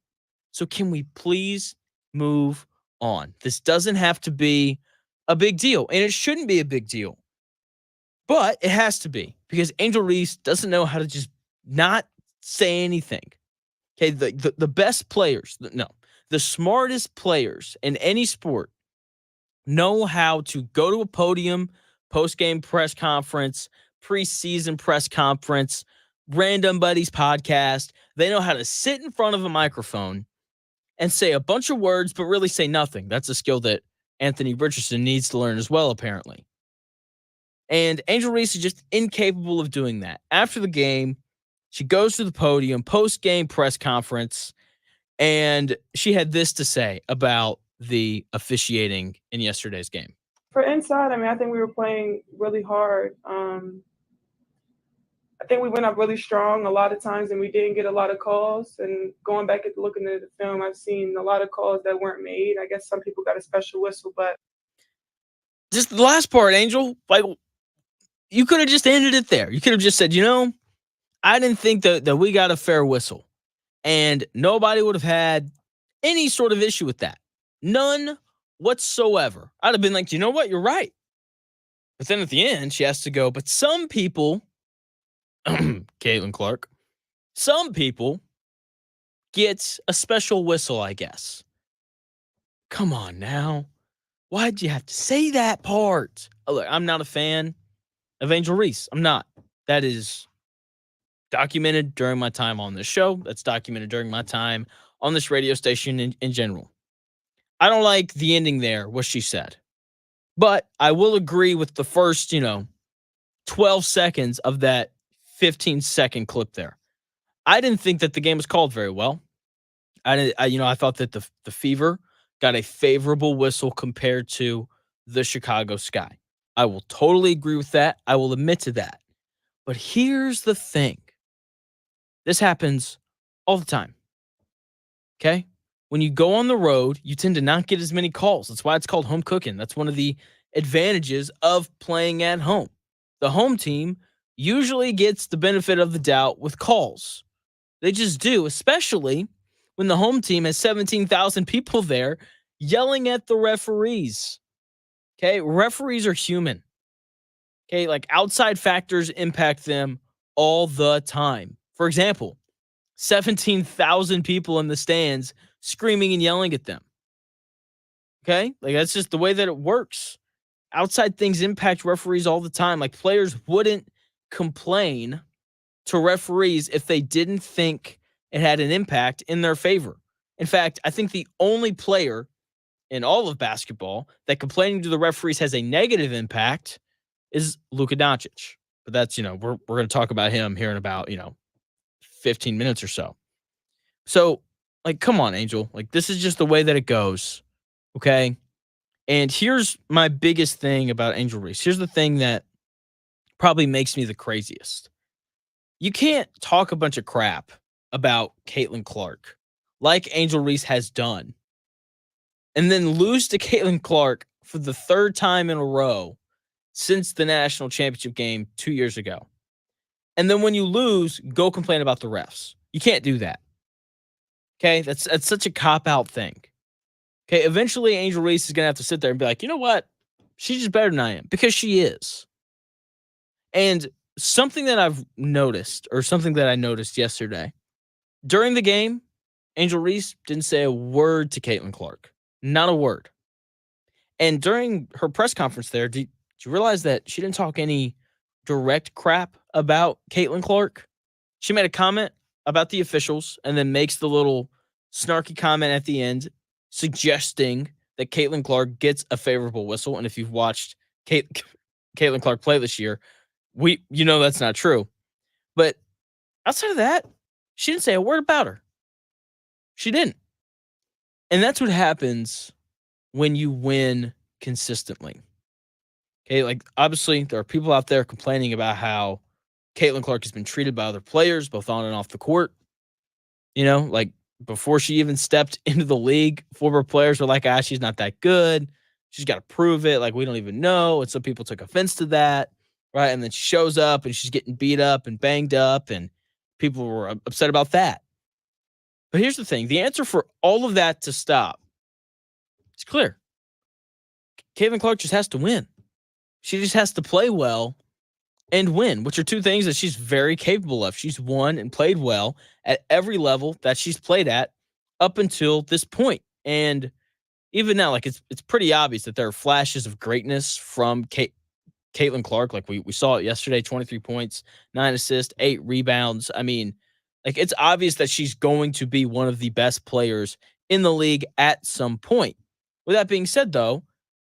So can we please move on? This doesn't have to be a big deal, and it shouldn't be a big deal. But it has to be because Angel Reese doesn't know how to just not say anything. Okay, the best players, the smartest players in any sport know how to go to a podium, post-game press conference, preseason press conference, Random Buddies podcast. They know how to sit in front of a microphone and say a bunch of words, but really say nothing. That's a skill that Anthony Richardson needs to learn as well, apparently. And Angel Reese is just incapable of doing that. After the game, she goes to the podium, post-game press conference, and she had this to say about the officiating in yesterday's game. For inside, I think we were playing really hard. I think we went up really strong a lot of times and we didn't get a lot of calls. And going back and looking at the film, I've seen a lot of calls that weren't made. I guess some people got a special whistle, but just the last part, Angel, you could have just ended it there. You could have just said, I didn't think that we got a fair whistle. And nobody would have had any sort of issue with that. None whatsoever. I'd have been like, you know what? You're right. But then at the end, she has to go, but some people Caitlin Clark. Some people get a special whistle, I guess. Come on now. Why'd you have to say that part? Oh, look, I'm not a fan of Angel Reese. I'm not. That is documented during my time on this show. That's documented during my time on this radio station in general. I don't like the ending there, what she said. But I will agree with the first, 12 seconds of that 15-second clip there. I didn't think that the game was called very well. I thought that the Fever got a favorable whistle compared to the Chicago Sky. I will totally agree with that. I will admit to that. But here's the thing. This happens all the time. Okay? When you go on the road, you tend to not get as many calls. That's why it's called home cooking. That's one of the advantages of playing at home. The home team usually gets the benefit of the doubt with calls. They just do, especially when the home team has 17,000 people there yelling at the referees. Okay? Referees are human. Okay? Like outside factors impact them all the time. For example, 17,000 people in the stands screaming and yelling at them. Okay? Like that's just the way that it works. Outside things impact referees all the time. Like players wouldn't complain to referees if they didn't think it had an impact in their favor. In fact, I think the only player in all of basketball that complaining to the referees has a negative impact is Luka Doncic. But that's, we're going to talk about him here in about, 15 minutes or so. So, like, come on, Angel. Like, this is just the way that it goes. Okay? And here's my biggest thing about Angel Reese. Here's the thing that probably makes me the craziest. You can't talk a bunch of crap about Caitlin Clark like Angel Reese has done and then lose to Caitlin Clark for the third time in a row since the national championship game 2 years ago. And then when you lose, go complain about the refs. You can't do that. Okay? That's such a cop-out thing. Okay? Eventually, Angel Reese is going to have to sit there and be like, you know what? She's just better than I am. Because she is. And something that I've noticed, or something that I noticed yesterday, during the game, Angel Reese didn't say a word to Caitlin Clark. Not a word. And during her press conference there, did you realize that she didn't talk any direct crap about Caitlin Clark? She made a comment about the officials and then makes the little snarky comment at the end suggesting that Caitlin Clark gets a favorable whistle. And if you've watched Caitlin Clark play this year, that's not true. But outside of that, she didn't say a word about her. She didn't. And that's what happens when you win consistently. Okay, like obviously there are people out there complaining about how Caitlin Clark has been treated by other players, both on and off the court. Like before she even stepped into the league, former players were like, she's not that good. She's got to prove it. Like, we don't even know. And some people took offense to that, right? And then she shows up and she's getting beat up and banged up, and people were upset about that. But here's the thing. The answer for all of that to stop is clear. Caitlin Clark just has to win. She just has to play well and win, which are two things that she's very capable of. She's won and played well at every level that she's played at up until this point. And even now, like it's pretty obvious that there are flashes of greatness from Caitlin Clark. Like we saw it yesterday, 23 points, 9 assists, 8 rebounds. I mean, like it's obvious that she's going to be one of the best players in the league at some point. With that being said, though,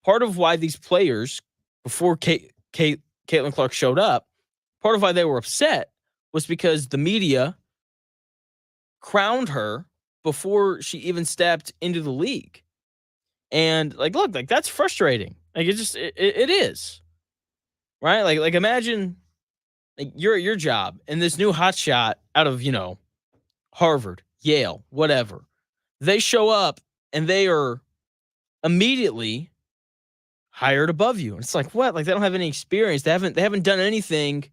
part of why these players, before Caitlin Clark showed up, part of why they were upset was because the media crowned her before she even stepped into the league. And look, that's frustrating. Like it is. Right? Like imagine you're at your job and this new hotshot out of, Harvard, Yale, whatever. They show up and they are immediately hired above you. And it's like, what? Like they don't have any experience. They haven't done anything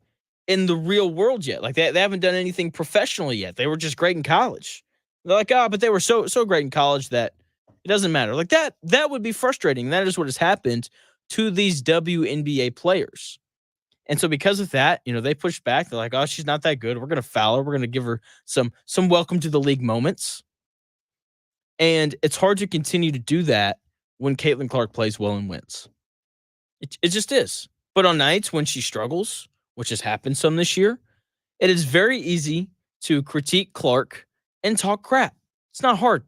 in the real world yet. Like they haven't done anything professionally yet. They were just great in college. They're like, but they were so great in college that it doesn't matter. Like that would be frustrating. That is what has happened to these WNBA players. And so because of that, they pushed back. They're like, oh, she's not that good. We're going to foul her. We're going to give her some welcome to the league moments. And it's hard to continue to do that when Caitlin Clark plays well and wins. It just is. But on nights when she struggles, which has happened some this year, it is very easy to critique Clark and talk crap. It's not hard.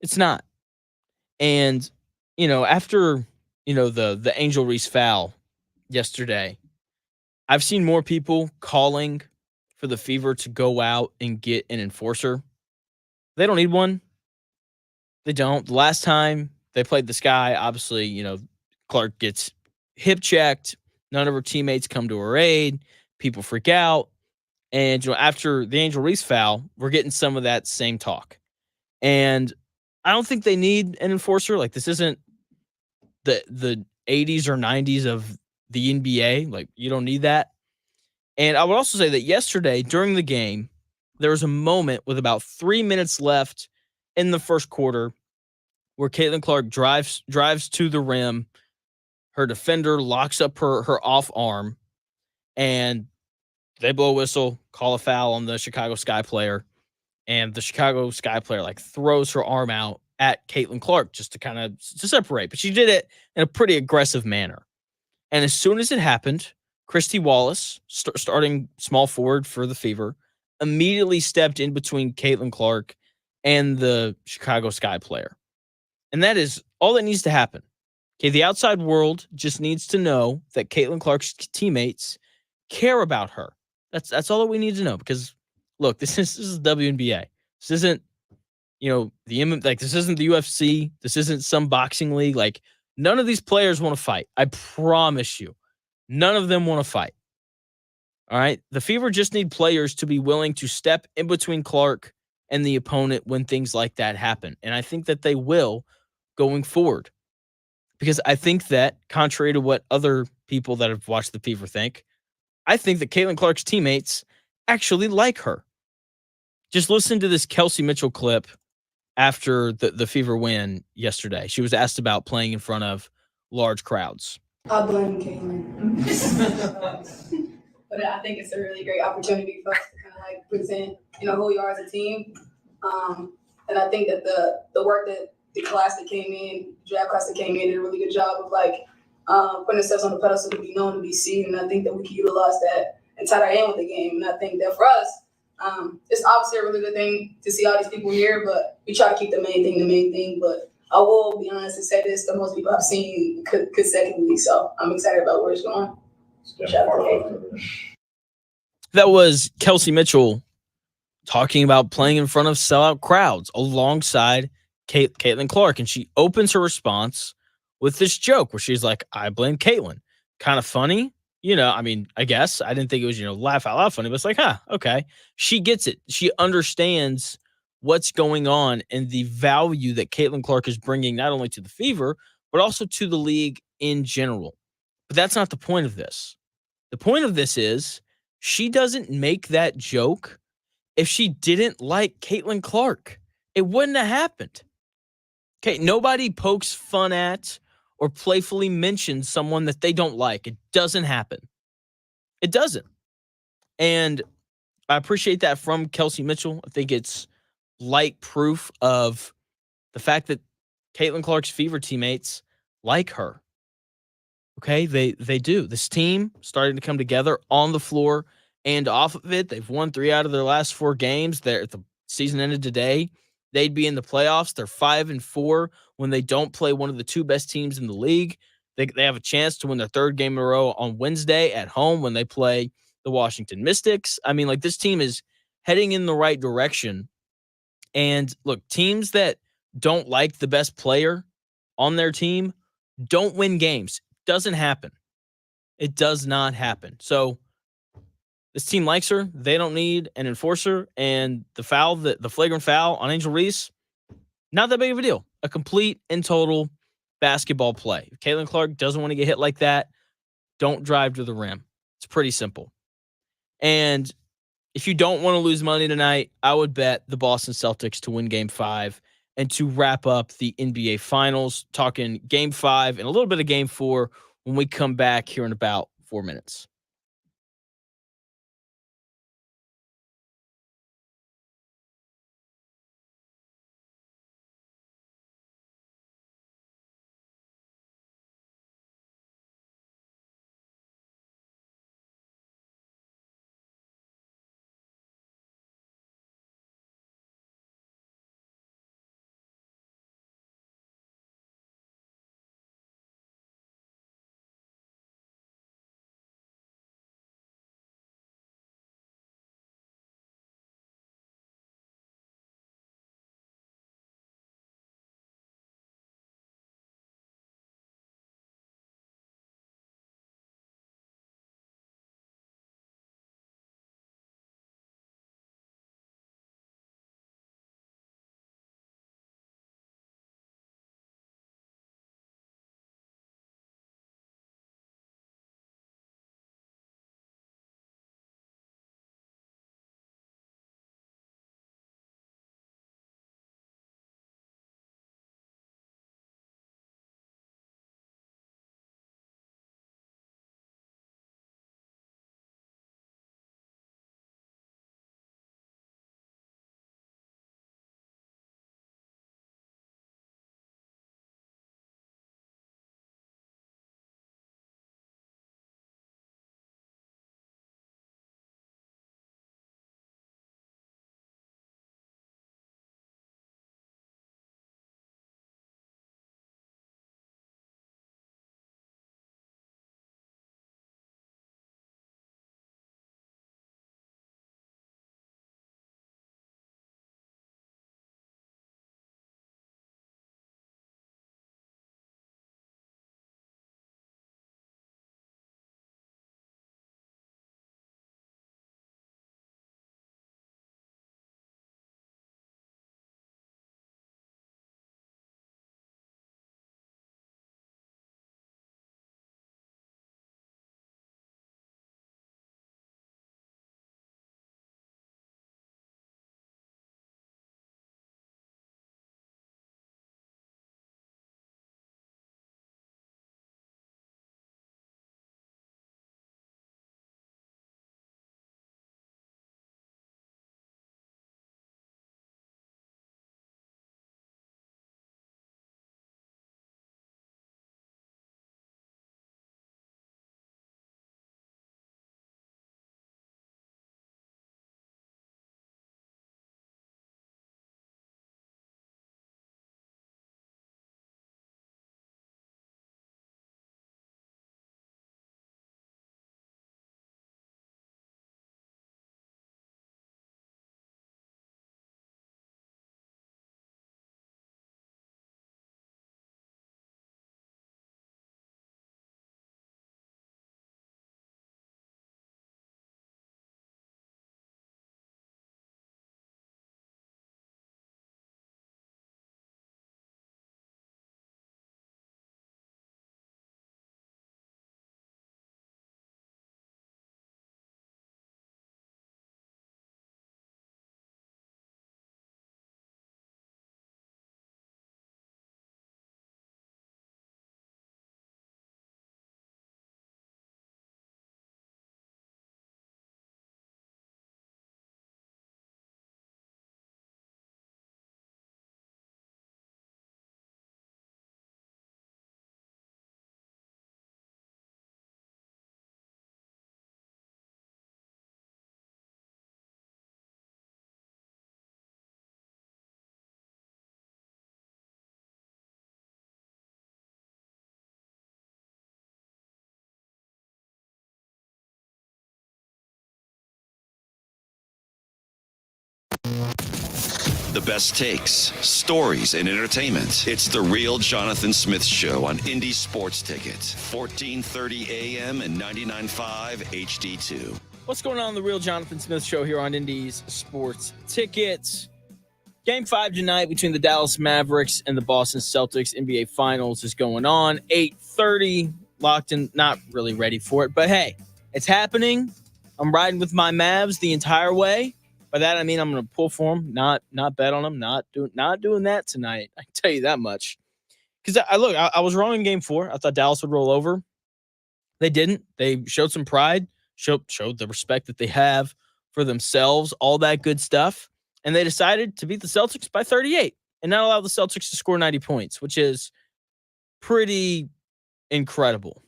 It's not. And, after, the Angel Reese foul yesterday, I've seen more people calling for the Fever to go out and get an enforcer. They don't need one. They don't. The last time they played the Sky, obviously, Clark gets hip checked. None of her teammates come to her aid. People freak out. And, after the Angel Reese foul, we're getting some of that same talk. And I don't think they need an enforcer. Like, this isn't the 80s or 90s of the NBA. Like, you don't need that. And I would also say that yesterday during the game, there was a moment with about 3 minutes left in the first quarter where Caitlin Clark drives to the rim. Her defender locks up her off arm, and they blow a whistle, call a foul on the Chicago Sky player, and the Chicago Sky player throws her arm out at Caitlin Clark just to separate. But she did it in a pretty aggressive manner. And as soon as it happened, Christy Wallace, starting small forward for the Fever, immediately stepped in between Caitlin Clark and the Chicago Sky player. And that is all that needs to happen. Okay, the outside world just needs to know that Caitlin Clark's teammates care about her. That's all that we need to know, because look, this is WNBA. This isn't, this isn't the UFC. This isn't some boxing league. None of these players want to fight. I promise you. None of them want to fight. All right? The Fever just need players to be willing to step in between Clark and the opponent when things like that happen. And I think that they will going forward. Because I think that, contrary to what other people that have watched the Fever think, I think that Caitlin Clark's teammates actually like her. Just listen to this Kelsey Mitchell clip after the Fever win yesterday. She was asked about playing in front of large crowds. I blame Caitlin. But I think it's a really great opportunity for us to kind of present, who we are as a team. And I think that the work that the class that came in, draft class that came in, did a really good job of putting ourselves on the pedestal to be known, to be seen. And I think that we can utilize that and tie that in with the game. And I think that for us, it's obviously a really good thing to see all these people here, but we try to keep the main thing. But I will be honest and say this, the most people I've seen consecutively. So I'm excited about where it's going. That was Kelsey Mitchell talking about playing in front of sellout crowds alongside Caitlin Clark. And she opens her response with this joke where she's like, I blame Caitlin. Kind of funny. I guess I didn't think it was, laugh out loud funny, but it's like, okay. She gets it. She understands what's going on and the value that Caitlin Clark is bringing not only to the Fever, but also to the league in general. But that's not the point of this. The point of this is she doesn't make that joke if she didn't like Caitlin Clark. It wouldn't have happened. Okay, nobody pokes fun at or playfully mentions someone that they don't like. It doesn't happen. It doesn't. And I appreciate that from Kelsey Mitchell. I think it's light proof of the fact that Caitlin Clark's Fever teammates like her. Okay, they do. This team starting to come together on the floor and off of it. They've won 3 out of their last 4 games. The season ended today. They'd be in the playoffs. They're 5-4 when they don't play one of the 2 best teams in the league. They have a chance to win their 3rd game in a row on Wednesday at home when they play the Washington Mystics. This team is heading in the right direction. And look, teams that don't like the best player on their team don't win games. Doesn't happen. It does not happen. So this team likes her. They don't need an enforcer. And the flagrant foul on Angel Reese, not that big of a deal. A complete and total basketball play. If Caitlin Clark doesn't want to get hit like that, don't drive to the rim. It's pretty simple. And if you don't want to lose money tonight, I would bet the Boston Celtics to win Game 5 and to wrap up the NBA Finals. Talking Game 5 and a little bit of Game 4 when we come back here in about 4 minutes. The best takes, stories, and entertainment. It's The Real Jonathan Smith Show on Indie Sports Ticket, 1430 AM and 99.5 HD2. What's going on? The Real Jonathan Smith Show here on Indies Sports Tickets. Game 5 tonight between the Dallas Mavericks and the Boston Celtics. NBA Finals is going on. 8:30, locked in, not really ready for it. But hey, it's happening. I'm riding with my Mavs the entire way. By that, I mean I'm going to pull for them, not bet on them, not doing that tonight. I can tell you that much. Because I was wrong in Game 4. I thought Dallas would roll over. They didn't. They showed some pride, showed the respect that they have for themselves, all that good stuff. And they decided to beat the Celtics by 38 and not allow the Celtics to score 90 points, which is pretty incredible.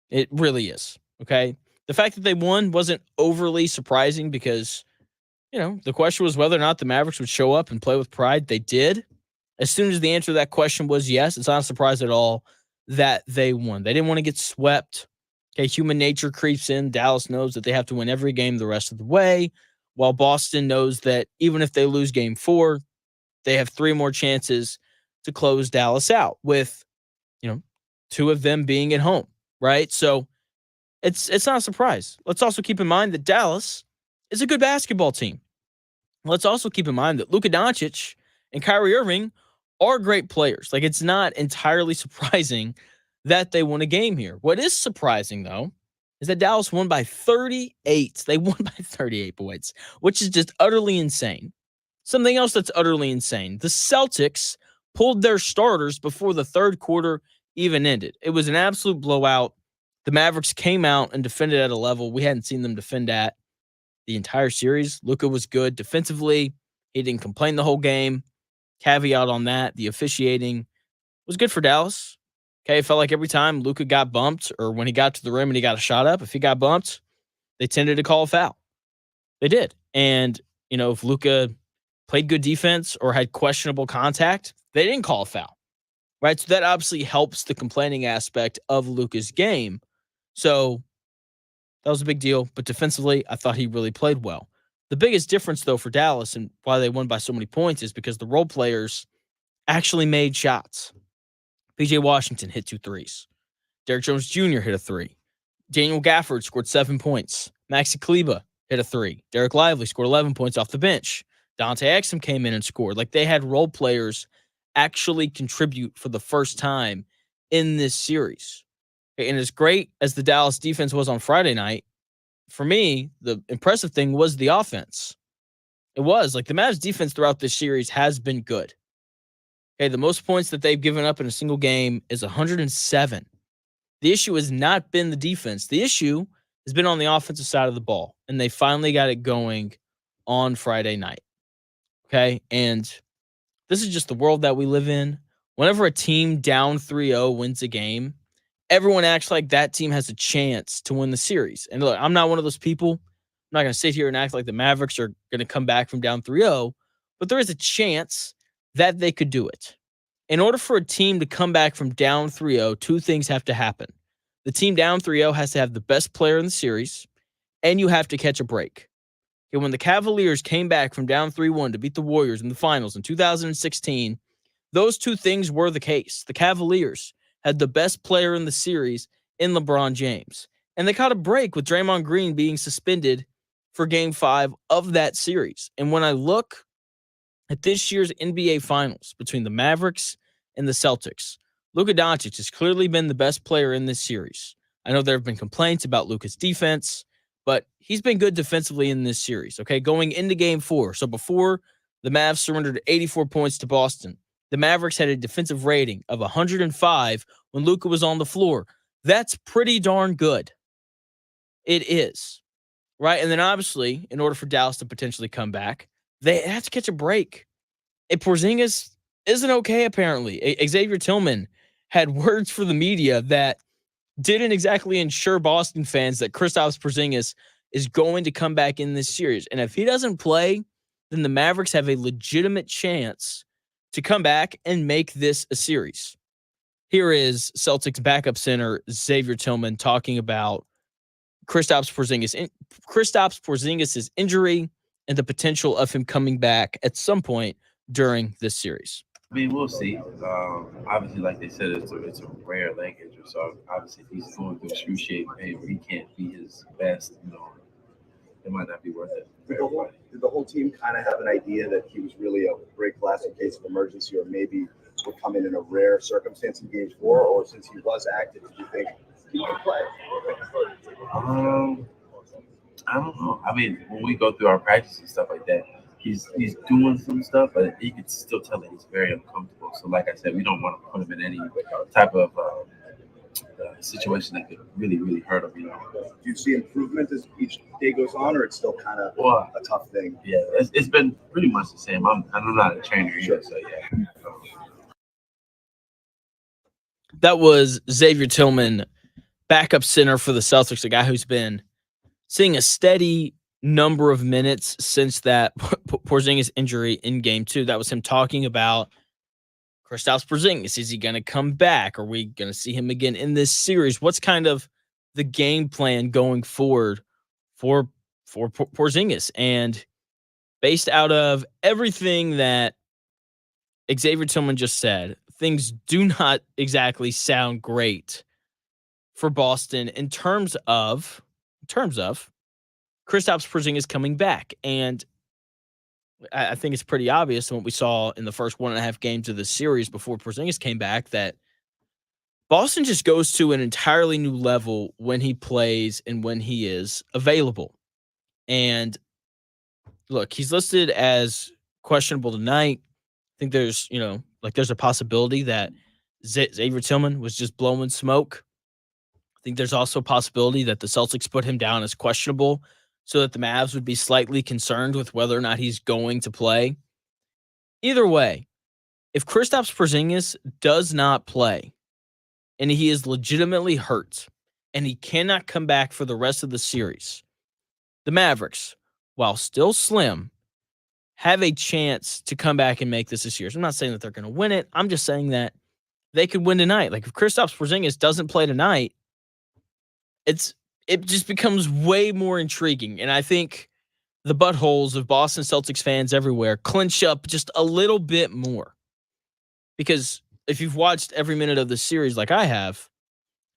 It really is. Okay. The fact that they won wasn't overly surprising because, the question was whether or not the Mavericks would show up and play with pride. They did. As soon as the answer to that question was yes, it's not a surprise at all that they won. They didn't want to get swept. Okay, human nature creeps in. Dallas knows that they have to win every game the rest of the way, while Boston knows that even if they lose game 4, they have 3 more chances to close Dallas out with, 2 of them being at home, right? So it's not a surprise. Let's also keep in mind that Dallas is a good basketball team. Let's also keep in mind that Luka Doncic and Kyrie Irving are great players. Like, it's not entirely surprising that they won a game here. What is surprising, though, is that Dallas won by 38. They won by 38 points, which is just utterly insane. Something else that's utterly insane. The Celtics pulled their starters before the third quarter even ended. It was an absolute blowout. The Mavericks came out and defended at a level we hadn't seen them defend at the entire series. Luka was good defensively. He didn't complain the whole game. Caveat on that, the officiating was good for Dallas. Okay, it felt like every time Luka got bumped or when he got to the rim and he got a shot up, if he got bumped, they tended to call a foul. They did. And, if Luka played good defense or had questionable contact, they didn't call a foul, right? So that obviously helps the complaining aspect of Luka's game. So that was a big deal. But defensively, I thought he really played well. The biggest difference, though, for Dallas and why they won by so many points is because the role players actually made shots. PJ Washington hit 2 threes. Derrick Jones Jr. hit a 3. Daniel Gafford scored 7 points. Maxi Kleber hit a 3. Derek Lively scored 11 points off the bench. Dante Exum came in and scored. Like, they had role players actually contribute for the first time in this series. And as great as the Dallas defense was on Friday night, for me, the impressive thing was the offense. It was. Like, the Mavs defense throughout this series has been good. Okay, the most points that they've given up in a single game is 107. The issue has not been the defense. The issue has been on the offensive side of the ball, and they finally got it going on Friday night. Okay, and this is just the world that we live in. Whenever a team down 3-0 wins a game, everyone acts like that team has a chance to win the series. And look, I'm not one of those people. I'm not going to sit here and act like the Mavericks are going to come back from down 3-0, but there is a chance that they could do it. In order for a team to come back from down 3-0, 2 things have to happen. The team down 3-0 has to have the best player in the series, and you have to catch a break. Okay, when the Cavaliers came back from down 3-1 to beat the Warriors in the finals in 2016, those 2 things were the case. The Cavaliers had the best player in the series in LeBron James, and they caught a break with Draymond Green being suspended for Game 5 of that series. And when I look at this year's NBA Finals between the Mavericks and the Celtics, Luka Doncic has clearly been the best player in this series. I know there have been complaints about Luka's defense, but he's been good defensively in this series, okay, going into Game 4. So before the Mavs surrendered 84 points to Boston, the Mavericks had a defensive rating of 105 when Luka was on the floor. That's pretty darn good. It is, right? And then obviously, in order for Dallas to potentially come back, they have to catch a break. Porzingis isn't okay, apparently. Xavier Tillman had words for the media that didn't exactly ensure Boston fans that Kristaps Porzingis is going to come back in this series. And if he doesn't play, then the Mavericks have a legitimate chance to come back and make this a series. Here is Celtics backup center Xavier Tillman talking about Kristaps Porzingis' injury and the potential of him coming back at some point during this series. I mean, we'll see. Obviously, like they said, it's a rare leg injury. So obviously, if he's going through excruciating pain where he can't be his best, it might not be worth it. Did the whole team kind of have an idea that he was really a break glass in case of emergency, or maybe would come in a rare circumstance in Game 4? Or since he was active, did you think he might play? I don't know. I mean, when we go through our practice and stuff like that, he's doing some stuff, but you can still tell that he's very uncomfortable. So, like I said, we don't want to put him in any type of situation that could really, really hurt him. Do you see improvement as each day goes on, or it's still kind of a tough thing? Yeah, it's been pretty much the same. I'm not a trainer either, so yeah. That was Xavier Tillman, backup center for the Celtics, a guy who's been seeing a steady number of minutes since that Porzingis injury in Game 2. That was him talking about Kristaps Porzingis. Is he going to come back? Are we going to see him again in this series? What's kind of the game plan going forward for Porzingis? And based out of everything that Xavier Tillman just said, things do not exactly sound great for Boston in terms of Kristaps Porzingis coming back. And I think it's pretty obvious from what we saw in the first 1.5 games of the series before Porzingis came back that Boston just goes to an entirely new level when he plays and when he is available. And look, he's listed as questionable tonight. I think there's, there's a possibility that Xavier Tillman was just blowing smoke. I think there's also a possibility that the Celtics put him down as questionable so that the Mavs would be slightly concerned with whether or not he's going to play. Either way, if Kristaps Porzingis does not play and he is legitimately hurt and he cannot come back for the rest of the series, the Mavericks, while still slim, have a chance to come back and make this a series. I'm not saying that they're going to win it. I'm just saying that they could win tonight. Like if Kristaps Porzingis doesn't play tonight, it just becomes way more intriguing. And I think the buttholes of Boston Celtics fans everywhere clench up just a little bit more. Because if you've watched every minute of the series like I have,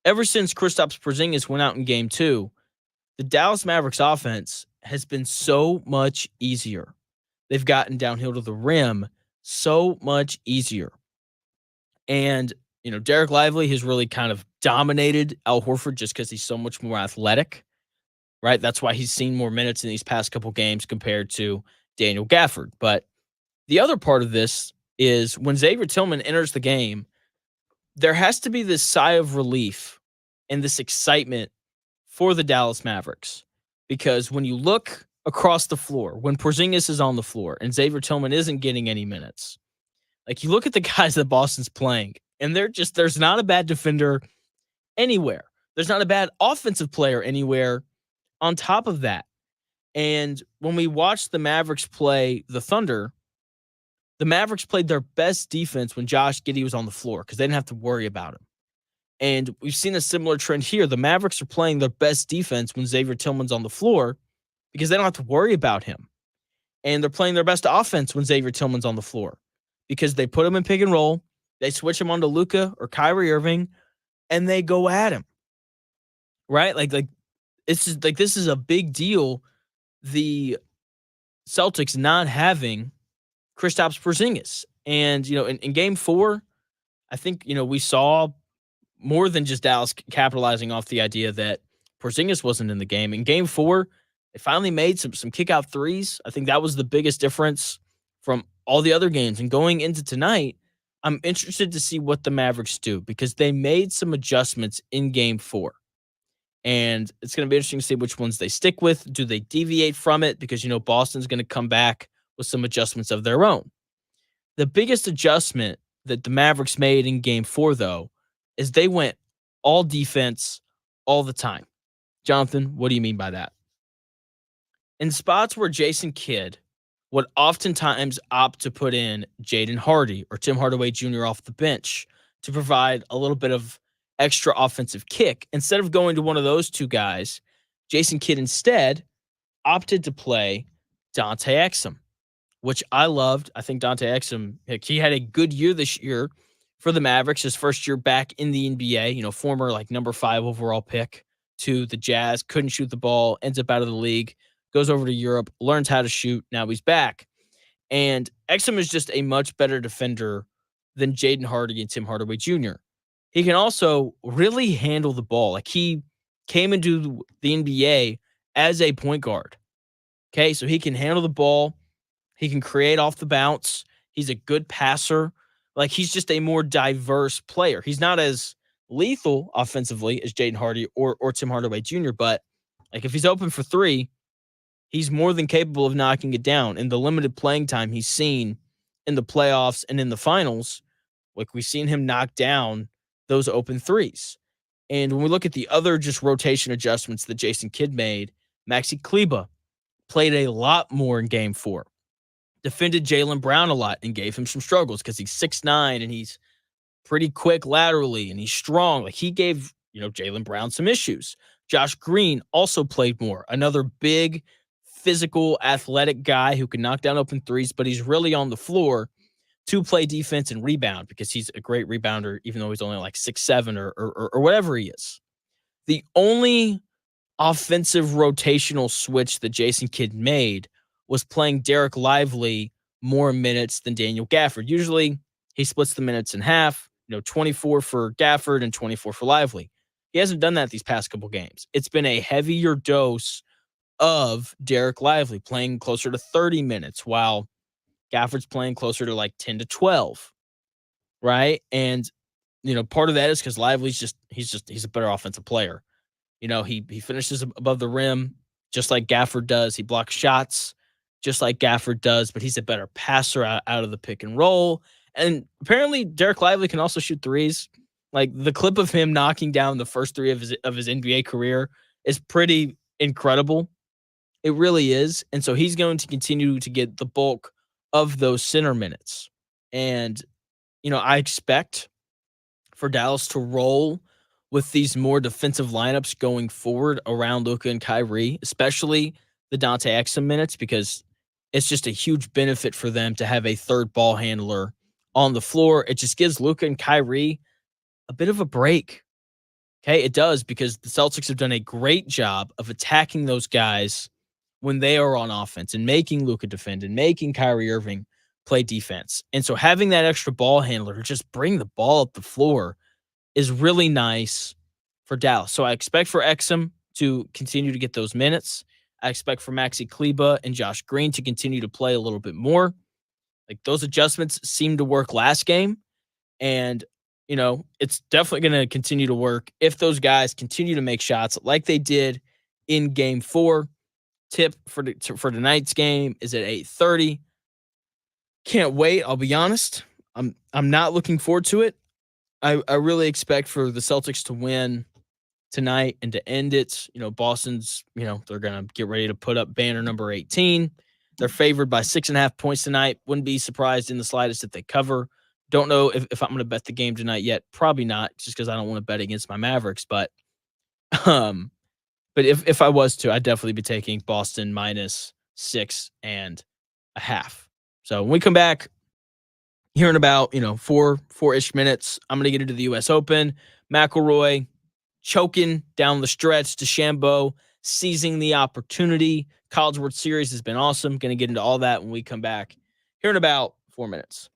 ever since Kristaps Porzingis went out in Game 2, the Dallas Mavericks offense has been so much easier. They've gotten downhill to the rim so much easier. And, Derek Lively has really kind of dominated Al Horford just because he's so much more athletic, right? That's why he's seen more minutes in these past couple games compared to Daniel Gafford. But the other part of this is when Xavier Tillman enters the game, there has to be this sigh of relief and this excitement for the Dallas Mavericks. Because when you look across the floor, when Porzingis is on the floor and Xavier Tillman isn't getting any minutes, like you look at the guys that Boston's playing, and there's not a bad defender anywhere. There's not a bad offensive player anywhere on top of that. And when we watched the Mavericks play the Thunder, the Mavericks played their best defense when Josh Giddey was on the floor because they didn't have to worry about him. And we've seen a similar trend here. The Mavericks are playing their best defense when Xavier Tillman's on the floor because they don't have to worry about him. And they're playing their best offense when Xavier Tillman's on the floor because they put him in pick and roll, they switch him onto Luka or Kyrie Irving, and they go at him. Right? This is a big deal. The Celtics not having Kristaps Porzingis. And, in Game 4, I think, we saw more than just Dallas capitalizing off the idea that Porzingis wasn't in the game. In Game 4, they finally made some kick-out threes. I think that was the biggest difference from all the other games. And going into tonight, I'm interested to see what the Mavericks do because they made some adjustments in Game 4. And it's going to be interesting to see which ones they stick with. Do they deviate from it? Because, Boston's going to come back with some adjustments of their own. The biggest adjustment that the Mavericks made in Game 4, though, is they went all defense all the time. Jonathan, what do you mean by that? In spots where Jason Kidd would oftentimes opt to put in Jaden Hardy or Tim Hardaway Jr. off the bench to provide a little bit of extra offensive kick. Instead of going to one of those two guys, Jason Kidd instead opted to play Dante Exum, which I loved. I think Dante Exum, he had a good year this year for the Mavericks, his first year back in the NBA, former number 5 overall pick to the Jazz, couldn't shoot the ball, ends up out of the league, goes over to Europe, learns how to shoot. Now he's back. And Exum is just a much better defender than Jaden Hardy and Tim Hardaway Jr. He can also really handle the ball. He came into the NBA as a point guard. Okay, so he can handle the ball. He can create off the bounce. He's a good passer. He's just a more diverse player. He's not as lethal offensively as Jaden Hardy or Tim Hardaway Jr., but like if he's open for three, he's more than capable of knocking it down. In the limited playing time he's seen in the playoffs and in the finals, like we've seen him knock down those open threes. And when we look at the other just rotation adjustments that Jason Kidd made, Maxi Kleba played a lot more in game 4. Defended Jaylen Brown a lot and gave him some struggles because he's 6'9" and he's pretty quick laterally and he's strong. Like he gave, Jaylen Brown some issues. Josh Green also played more. Another big, physical, athletic guy who can knock down open threes, but he's really on the floor to play defense and rebound because he's a great rebounder, even though he's only like 6'7" or whatever he is. The only offensive rotational switch that Jason Kidd made was playing Derek Lively more minutes than Daniel Gafford. Usually he splits the minutes in half, 24 for Gafford and 24 for Lively. He hasn't done that these past couple games. It's been a heavier dose of Derek Lively playing closer to 30 minutes while Gafford's playing closer to like 10 to 12, right? And, part of that is because Lively's he's a better offensive player. He finishes above the rim just like Gafford does. He blocks shots just like Gafford does, but he's a better passer out of the pick and roll. And apparently Derek Lively can also shoot threes. Like the clip of him knocking down the first three of his NBA career is pretty incredible. It really is. And so he's going to continue to get the bulk of those center minutes. And, I expect for Dallas to roll with these more defensive lineups going forward around Luka and Kyrie, especially the Dante Exum minutes, because it's just a huge benefit for them to have a third ball handler on the floor. It just gives Luka and Kyrie a bit of a break. Okay, it does, because the Celtics have done a great job of attacking those guys when they are on offense and making Luka defend and making Kyrie Irving play defense. And so having that extra ball handler to just bring the ball up the floor is really nice for Dallas. So I expect for Exum to continue to get those minutes. I expect for Maxi Kleba and Josh Green to continue to play a little bit more. Like those adjustments seemed to work last game. And, it's definitely going to continue to work if those guys continue to make shots like they did in game 4. Tip for tonight's game is at 8:30. Can't wait. I'll be honest. I'm not looking forward to it. I really expect for the Celtics to win tonight and to end it. Boston's, they're going to get ready to put up banner number 18. They're favored by 6.5 points tonight. Wouldn't be surprised in the slightest if they cover. Don't know if I'm going to bet the game tonight yet. Probably not, just because I don't want to bet against my Mavericks. But if I was to, I'd definitely be taking Boston minus 6.5. So when we come back, here in about, 4-ish minutes, I'm going to get into the U.S. Open. McIlroy choking down the stretch. DeChambeau seizing the opportunity. College World Series has been awesome. Going to get into all that when we come back here in about 4 minutes.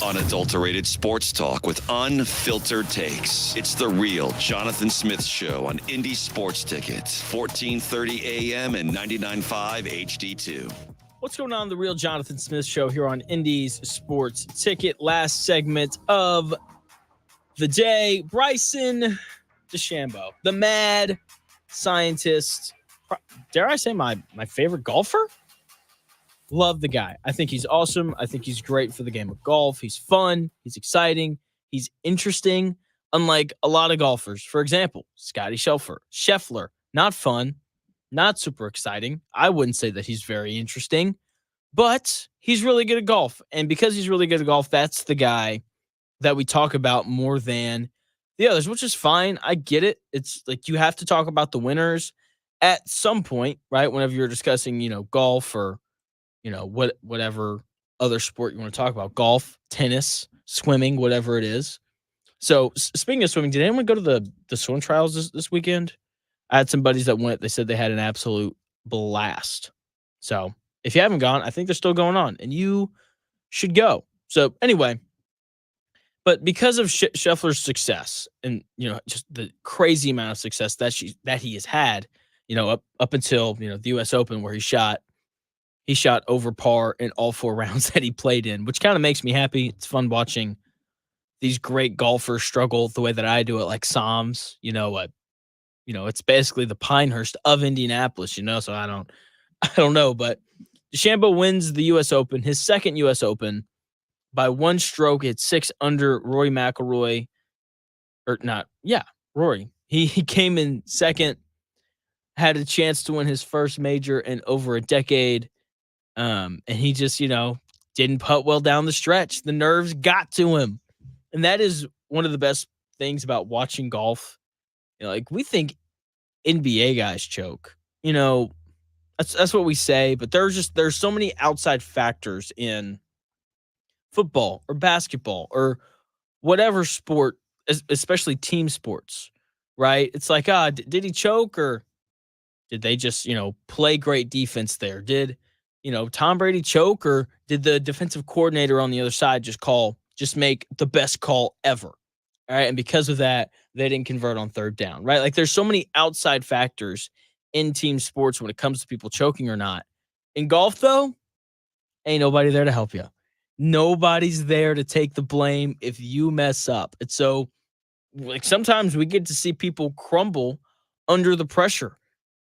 Unadulterated sports talk with unfiltered takes. It's the real Jonathan Smith Show on Indy Sports Tickets, 1430 AM and 99.5 HD2. What's going on? The real Jonathan Smith Show here on Indy's Sports Ticket. Last segment of the day. Bryson DeChambeau, the mad scientist. Dare I say my favorite golfer? Love the guy. I think he's awesome. I think he's great for the game of golf. He's fun. He's exciting. He's interesting, unlike a lot of golfers. For example, Scotty Scheffler, not fun, not super exciting. I wouldn't say that he's very interesting, but he's really good at golf. And because he's really good at golf, that's the guy that we talk about more than the others, which is fine. I get it. It's like you have to talk about the winners at some point, right? Whenever you're discussing, golf or whatever other sport you want to talk about, golf, tennis, swimming, whatever it is. So speaking of swimming, did anyone go to the swim trials this weekend? I had some buddies that went. They said they had an absolute blast. So if you haven't gone, I think they're still going on, and you should go. So anyway, but because of Scheffler's success and, just the crazy amount of success that he has had, up until, the U.S. Open where he shot over par in all 4 rounds that he played in, which kind of makes me happy. It's fun watching these great golfers struggle the way that I do it, like Psalms, it's basically the Pinehurst of Indianapolis, so I don't know, but DeChambeau wins the U.S. Open, his second U.S. Open by 1 stroke. It's 6 under Rory McIlroy, Rory. He came in second, had a chance to win his first major in over a decade. And he just, didn't putt well down the stretch. The nerves got to him. And that is one of the best things about watching golf. We think NBA guys choke. That's what we say, but there's so many outside factors in football or basketball or whatever sport, especially team sports, right? It's like, did he choke or did they just, play great defense there? Did Tom Brady choke, or did the defensive coordinator on the other side just make the best call ever? All right. And because of that, they didn't convert on 3rd down, right? Like there's so many outside factors in team sports when it comes to people choking or not. In golf, though, ain't nobody there to help you. Nobody's there to take the blame if you mess up. And so, sometimes we get to see people crumble under the pressure,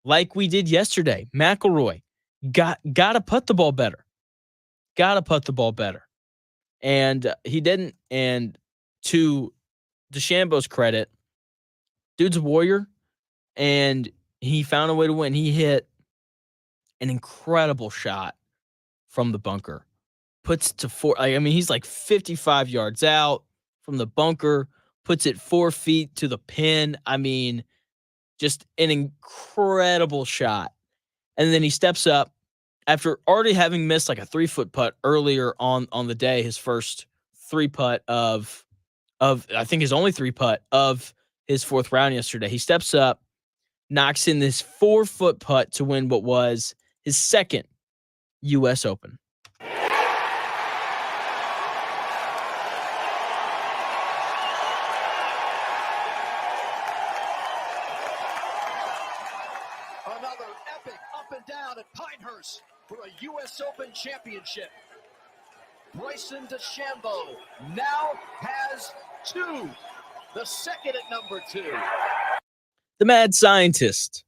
like we did yesterday. McIlroy got to putt the ball better. And he didn't. And to DeChambeau's credit, dude's a warrior, and he found a way to win. He hit an incredible shot from the bunker. Puts to 4. He's like 55 yards out from the bunker, puts it 4 feet to the pin. Just an incredible shot. And then he steps up after already having missed like a 3-foot putt earlier on the day, his first 3-putt of I think his only 3-putt of his 4th round yesterday. He steps up, knocks in this 4-foot putt to win what was his second U.S. Open. Another epic up and down at Pinehurst for a U.S. Open championship. Bryson DeChambeau now has 2, the second at number 2. The mad scientist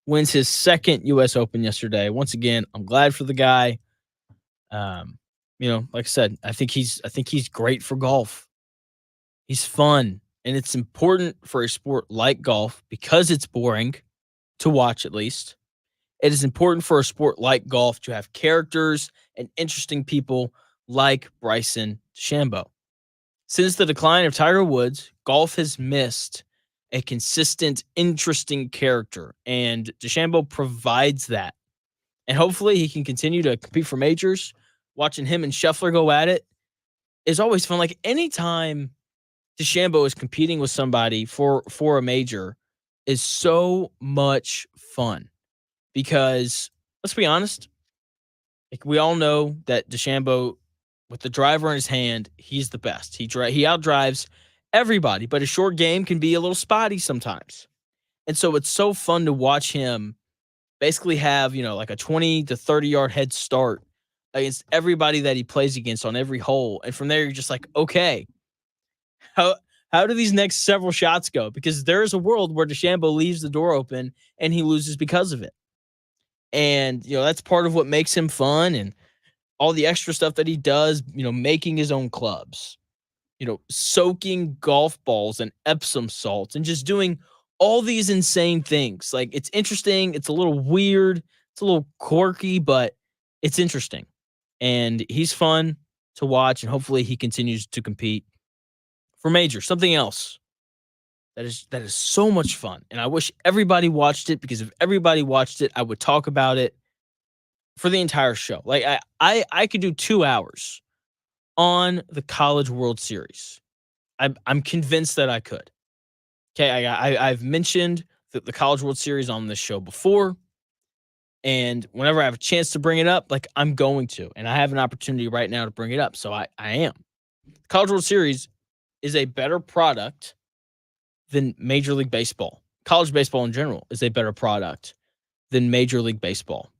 wins his second U.S. Open yesterday. Once again, I'm glad for the guy. Like I said, I think he's great for golf. He's fun, and it's important for a sport like golf because it's boring to watch. At least it is important for a sport like golf to have characters and interesting people like Bryson DeChambeau. Since the decline of Tiger Woods, golf has missed a consistent, interesting character, and DeChambeau provides that. And hopefully he can continue to compete for majors. Watching him and Scheffler go at it is always fun. Like anytime DeChambeau is competing with somebody for a major is so much fun because let's be honest, like we all know that DeChambeau with the driver in his hand, he's the best. He outdrives everybody, but his short game can be a little spotty sometimes. And so it's so fun to watch him basically have, like a 20 to 30-yard head start against everybody that he plays against on every hole. And from there, you're just like, okay, how do these next several shots go? Because there is a world where DeChambeau leaves the door open and he loses because of it. And, that's part of what makes him fun, and all the extra stuff that he does, making his own clubs, soaking golf balls in Epsom salts and just doing all these insane things. Like, it's interesting. It's a little weird. It's a little quirky, but it's interesting. And he's fun to watch, and hopefully he continues to compete for major. Something else that is so much fun, and I wish everybody watched it, because if everybody watched it, I would talk about it for the entire show. Like, I could do 2 hours on the College World Series. I'm convinced that I could. Okay, I've mentioned the College World Series on this show before, and whenever I have a chance to bring it up, like, I'm going to, and I have an opportunity right now to bring it up, so I am. The College World Series is a better product than Major League Baseball. College baseball in general is a better product than Major League Baseball.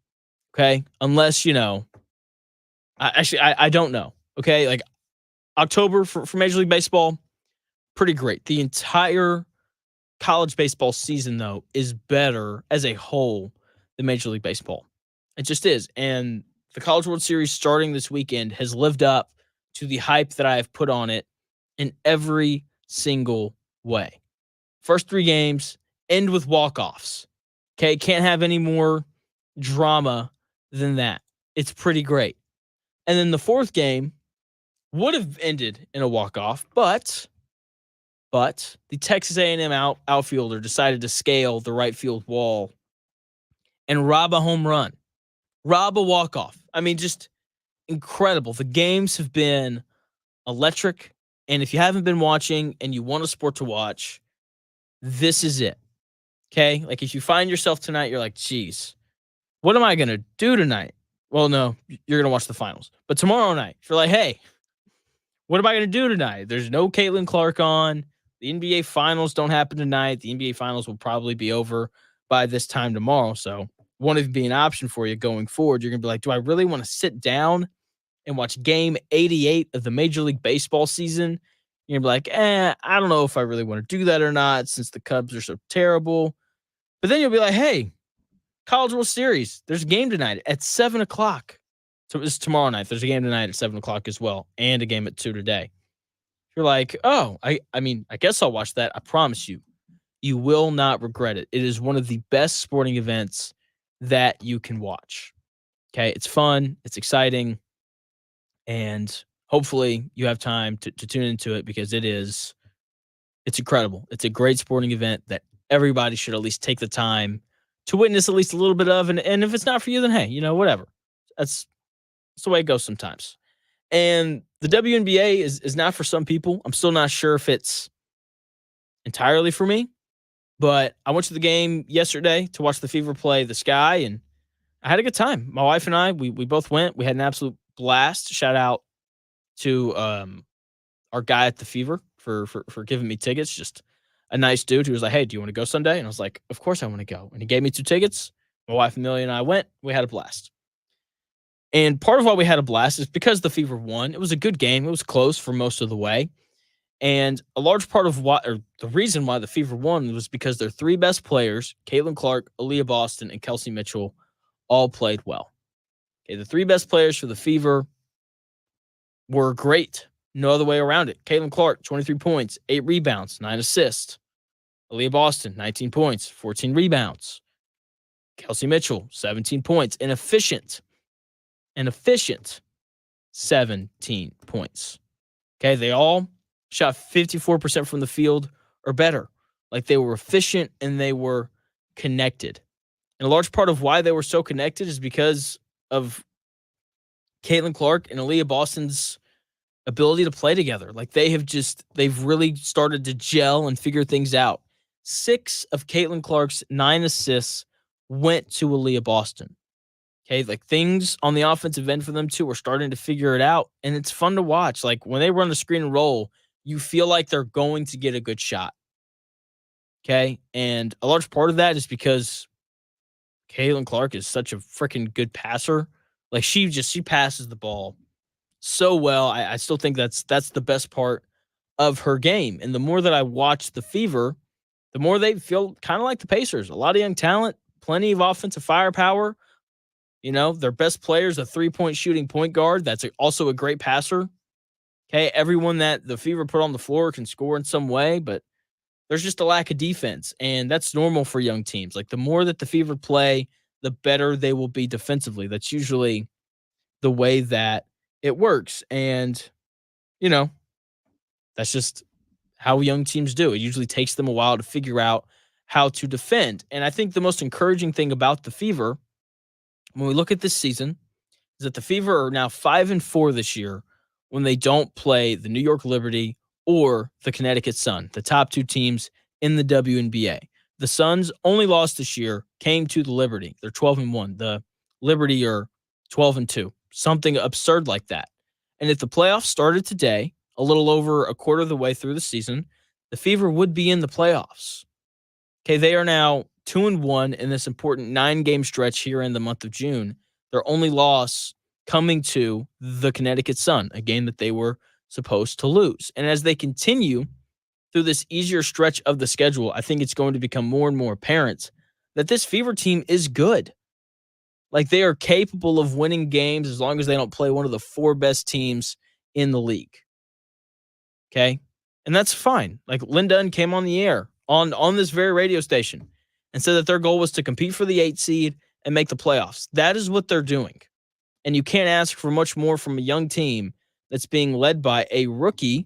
Okay? Unless, I don't know. Okay? Like, October for Major League Baseball, pretty great. The entire college baseball season, though, is better as a whole than Major League Baseball. It just is. And the College World Series starting this weekend has lived up to the hype that I have put on it in every single way. First 3 games end with walk-offs. Okay? Can't have any more drama than that. It's pretty great. And then the 4th game would have ended in a walk-off, but the Texas A&M outfielder decided to scale the right field wall and rob a home run, rob a walk-off. I mean, just incredible. The games have been electric, and if you haven't been watching and you want a sport to watch, this is it. Okay? Like, if you find yourself tonight, you're like, geez, what am I going to do tonight? Well, no, you're going to watch the finals. But tomorrow night, if you're like, hey, what am I going to do tonight? There's no Caitlin Clark on. The NBA finals don't happen tonight. The NBA finals will probably be over by this time tomorrow. So won't even be an option for you going forward. You're going to be like, do I really want to sit down and watch game 88 of the Major League Baseball season? You're going to be like, I don't know if I really want to do that or not, since the Cubs are so terrible. But then you'll be like, hey, College World Series, there's a game tonight at 7 o'clock. So it's tomorrow night. There's a game tonight at 7 o'clock as well, and a game at 2 today. You're like, oh, I guess I'll watch that. I promise you, you will not regret it. It is one of the best sporting events that you can watch. Okay, it's fun, it's exciting, and hopefully you have time to tune into it, because it's incredible. It's a great sporting event that everybody should at least take the time to witness at least a little bit of. And if it's not for you, then hey, whatever. That's the way it goes sometimes. And the WNBA is not for some people. I'm still not sure if it's entirely for me, but I went to the game yesterday to watch the Fever play the Sky, and I had a good time. My wife and I, we both went. We had an absolute blast. Shout out to our guy at the Fever for giving me tickets. Just a nice dude who was like, hey, do you want to go Sunday? And I was like, of course I want to go. And he gave me 2 tickets. My wife, Amelia, and I went. We had a blast. And part of why we had a blast is because the Fever won. It was a good game. It was close for most of the way. And a large part of the reason why the Fever won was because their 3 best players, Caitlin Clark, Aaliyah Boston, and Kelsey Mitchell, all played well. Okay, the 3 best players for the Fever were great. No other way around it. Caitlin Clark, 23 points, 8 rebounds, 9 assists. Aaliyah Boston, 19 points, 14 rebounds. Kelsey Mitchell, 17 points, an efficient 17 points. Okay, they all shot 54% from the field or better. Like, they were efficient and they were connected. And a large part of why they were so connected is because of Caitlin Clark and Aaliyah Boston's ability to play together. Like, they've really started to gel and figure things out. 6 of Caitlin Clark's 9 assists went to Aaliyah Boston. Okay, like things on the offensive end for them too are starting to figure it out, and it's fun to watch. Like when they run the screen and roll, you feel like they're going to get a good shot. Okay, and a large part of that is because Caitlin Clark is such a freaking good passer. Like she passes the ball so well. I still think that's the best part of her game. And the more that I watch the Fever, the more they feel kind of like the Pacers. A lot of young talent, plenty of offensive firepower. You know, their best player is a 3-point shooting point guard. That's also a great passer. Okay, everyone that the Fever put on the floor can score in some way, but there's just a lack of defense, and that's normal for young teams. Like the more that the Fever play, the better they will be defensively. That's usually the way that it works, and you know, that's just how young teams do. It usually takes them a while to figure out how to defend. And I think the most encouraging thing about the Fever when we look at this season is that the Fever are now 5-4 this year when they don't play the New York Liberty or the Connecticut Sun, the top two teams in the WNBA. The Suns only lost this year came to the Liberty. They're 12-1. The Liberty are 12-2. Something absurd like that. And if the playoffs started today, a little over a quarter of the way through the season, the Fever would be in the playoffs. Okay, they are now 2-1 in this important 9-game stretch here in the month of June. Their only loss coming to the Connecticut Sun, a game that they were supposed to lose. And as they continue through this easier stretch of the schedule, I think it's going to become more and more apparent that this Fever team is good. Like they are capable of winning games as long as they don't play one of the 4 best teams in the league. Okay? And that's fine. Like Lynn Dunn came on the air on this very radio station and said that their goal was to compete for the 8 seed and make the playoffs. That is what they're doing. And you can't ask for much more from a young team that's being led by a rookie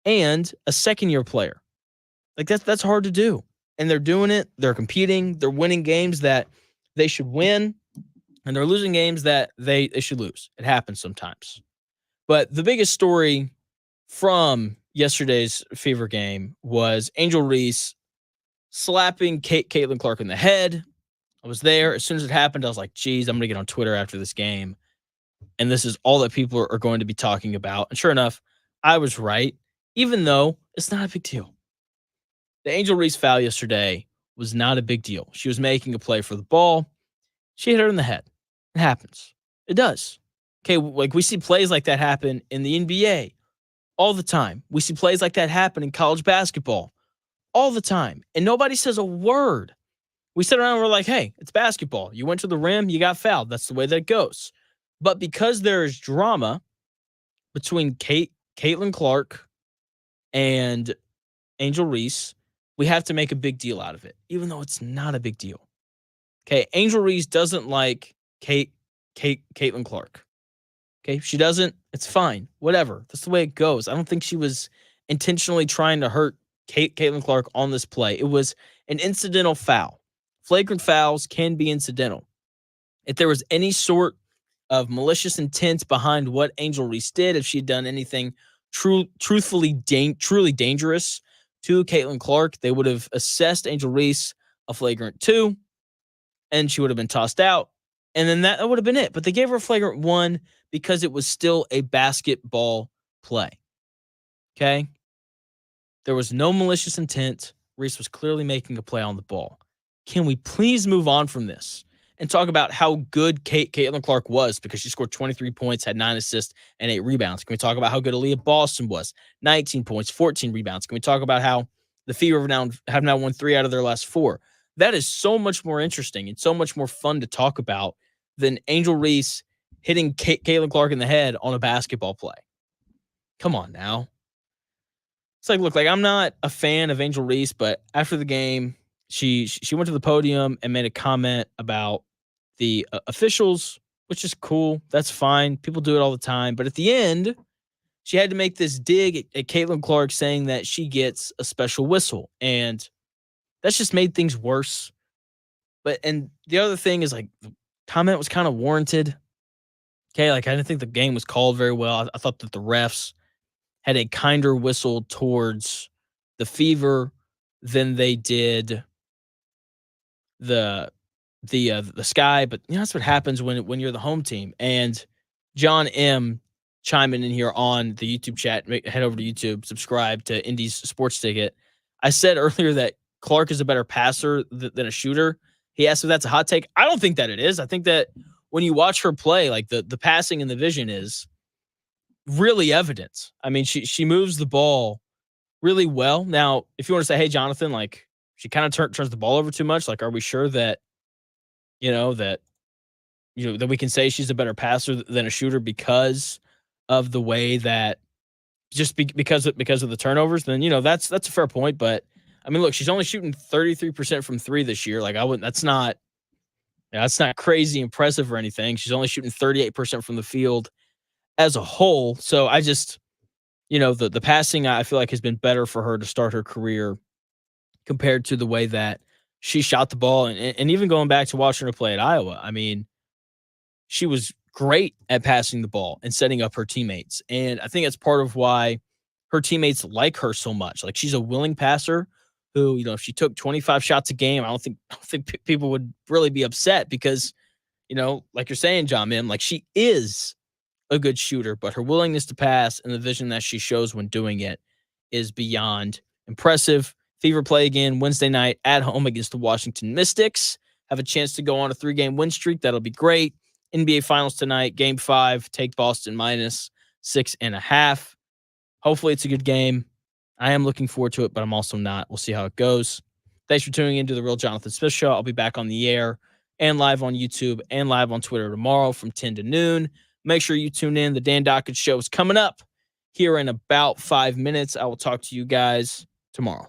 and a second-year player. Like that's hard to do. And they're doing it. They're competing. They're winning games that they should win. And they're losing games that they should lose. It happens sometimes. But the biggest story from yesterday's Fever game was Angel Reese slapping Caitlin Clark in the head. I was there. As soon as it happened, I was like, geez, I'm going to get on Twitter after this game. And this is all that people are going to be talking about. And sure enough, I was right, even though it's not a big deal. The Angel Reese foul yesterday was not a big deal. She was making a play for the ball. She hit her in the head. It happens. It does. Okay, like we see plays like that happen in the NBA all the time. We see plays like that happen in college basketball all the time. And nobody says a word. We sit around and we're like, hey, it's basketball. You went to the rim, you got fouled. That's the way that it goes. But because there is drama between Caitlin Clark and Angel Reese, we have to make a big deal out of it, even though it's not a big deal. Okay, Angel Reese doesn't like Caitlin Clark. Okay, she doesn't. It's fine. Whatever. That's the way it goes. I don't think she was intentionally trying to hurt Caitlin Clark on this play. It was an incidental foul. Flagrant fouls can be incidental. If there was any sort of malicious intent behind what Angel Reese did, if she'd done anything truly dangerous to Caitlin Clark, they would have assessed Angel Reese a flagrant 2, and she would have been tossed out, and then that would have been it. But they gave her a flagrant 1 because it was still a basketball play. Okay? There was no malicious intent. Reese was clearly making a play on the ball. Can we please move on from this and talk about how good Caitlin Clark was, because she scored 23 points, had 9 assists, and 8 rebounds? Can we talk about how good Aaliyah Boston was? 19 points, 14 rebounds. Can we talk about how the Fever have now won 3 out of their last 4? That is so much more interesting and so much more fun to talk about than Angel Reese hitting Caitlin Clark in the head on a basketball play. Come on now. It's like, look, like I'm not a fan of Angel Reese, but after the game, she went to the podium and made a comment about the officials, which is cool. That's fine. People do it all the time. But at the end, she had to make this dig at Caitlin Clark saying that she gets a special whistle. And that's just made things worse. And the other thing is, like, the comment was kind of warranted. Okay, like I didn't think the game was called very well. I thought that the refs had a kinder whistle towards the Fever than they did the the sky. But that's what happens when you're the home team. And John M. chiming in here on the YouTube chat. Head over to YouTube, subscribe to Indy's Sports Ticket. I said earlier that Clark is a better passer than a shooter. He asked if that's a hot take. I don't think that it is. I think that when you watch her play, like the passing and the vision is really evident. I mean, she moves the ball really well. Now, if you want to say, hey, Jonathan, like she kind of turns the ball over too much, like are we sure that that we can say she's a better passer than a shooter because of the way that because of the turnovers? Then that's a fair point. But I mean, look, she's only shooting 33% from three this year. Like that's not crazy impressive or anything. She's only shooting 38% from the field as a whole. So I just, the passing I feel like has been better for her to start her career compared to the way that she shot the ball. And even going back to watching her play at Iowa, I mean, she was great at passing the ball and setting up her teammates. And I think that's part of why her teammates like her so much. Like she's a willing passer who, if she took 25 shots a game, I don't think people would really be upset because, like you're saying, John, man, like she is a good shooter, but her willingness to pass and the vision that she shows when doing it is beyond impressive. Fever play again Wednesday night at home against the Washington Mystics. Have a chance to go on a 3-game win streak. That'll be great. NBA Finals tonight, Game 5. Take Boston minus 6.5. Hopefully it's a good game. I am looking forward to it, but I'm also not. We'll see how it goes. Thanks for tuning into The Real Jonathan Smith Show. I'll be back on the air and live on YouTube and live on Twitter tomorrow from 10 to noon. Make sure you tune in. The Dan Dockett Show is coming up here in about 5 minutes. I will talk to you guys tomorrow.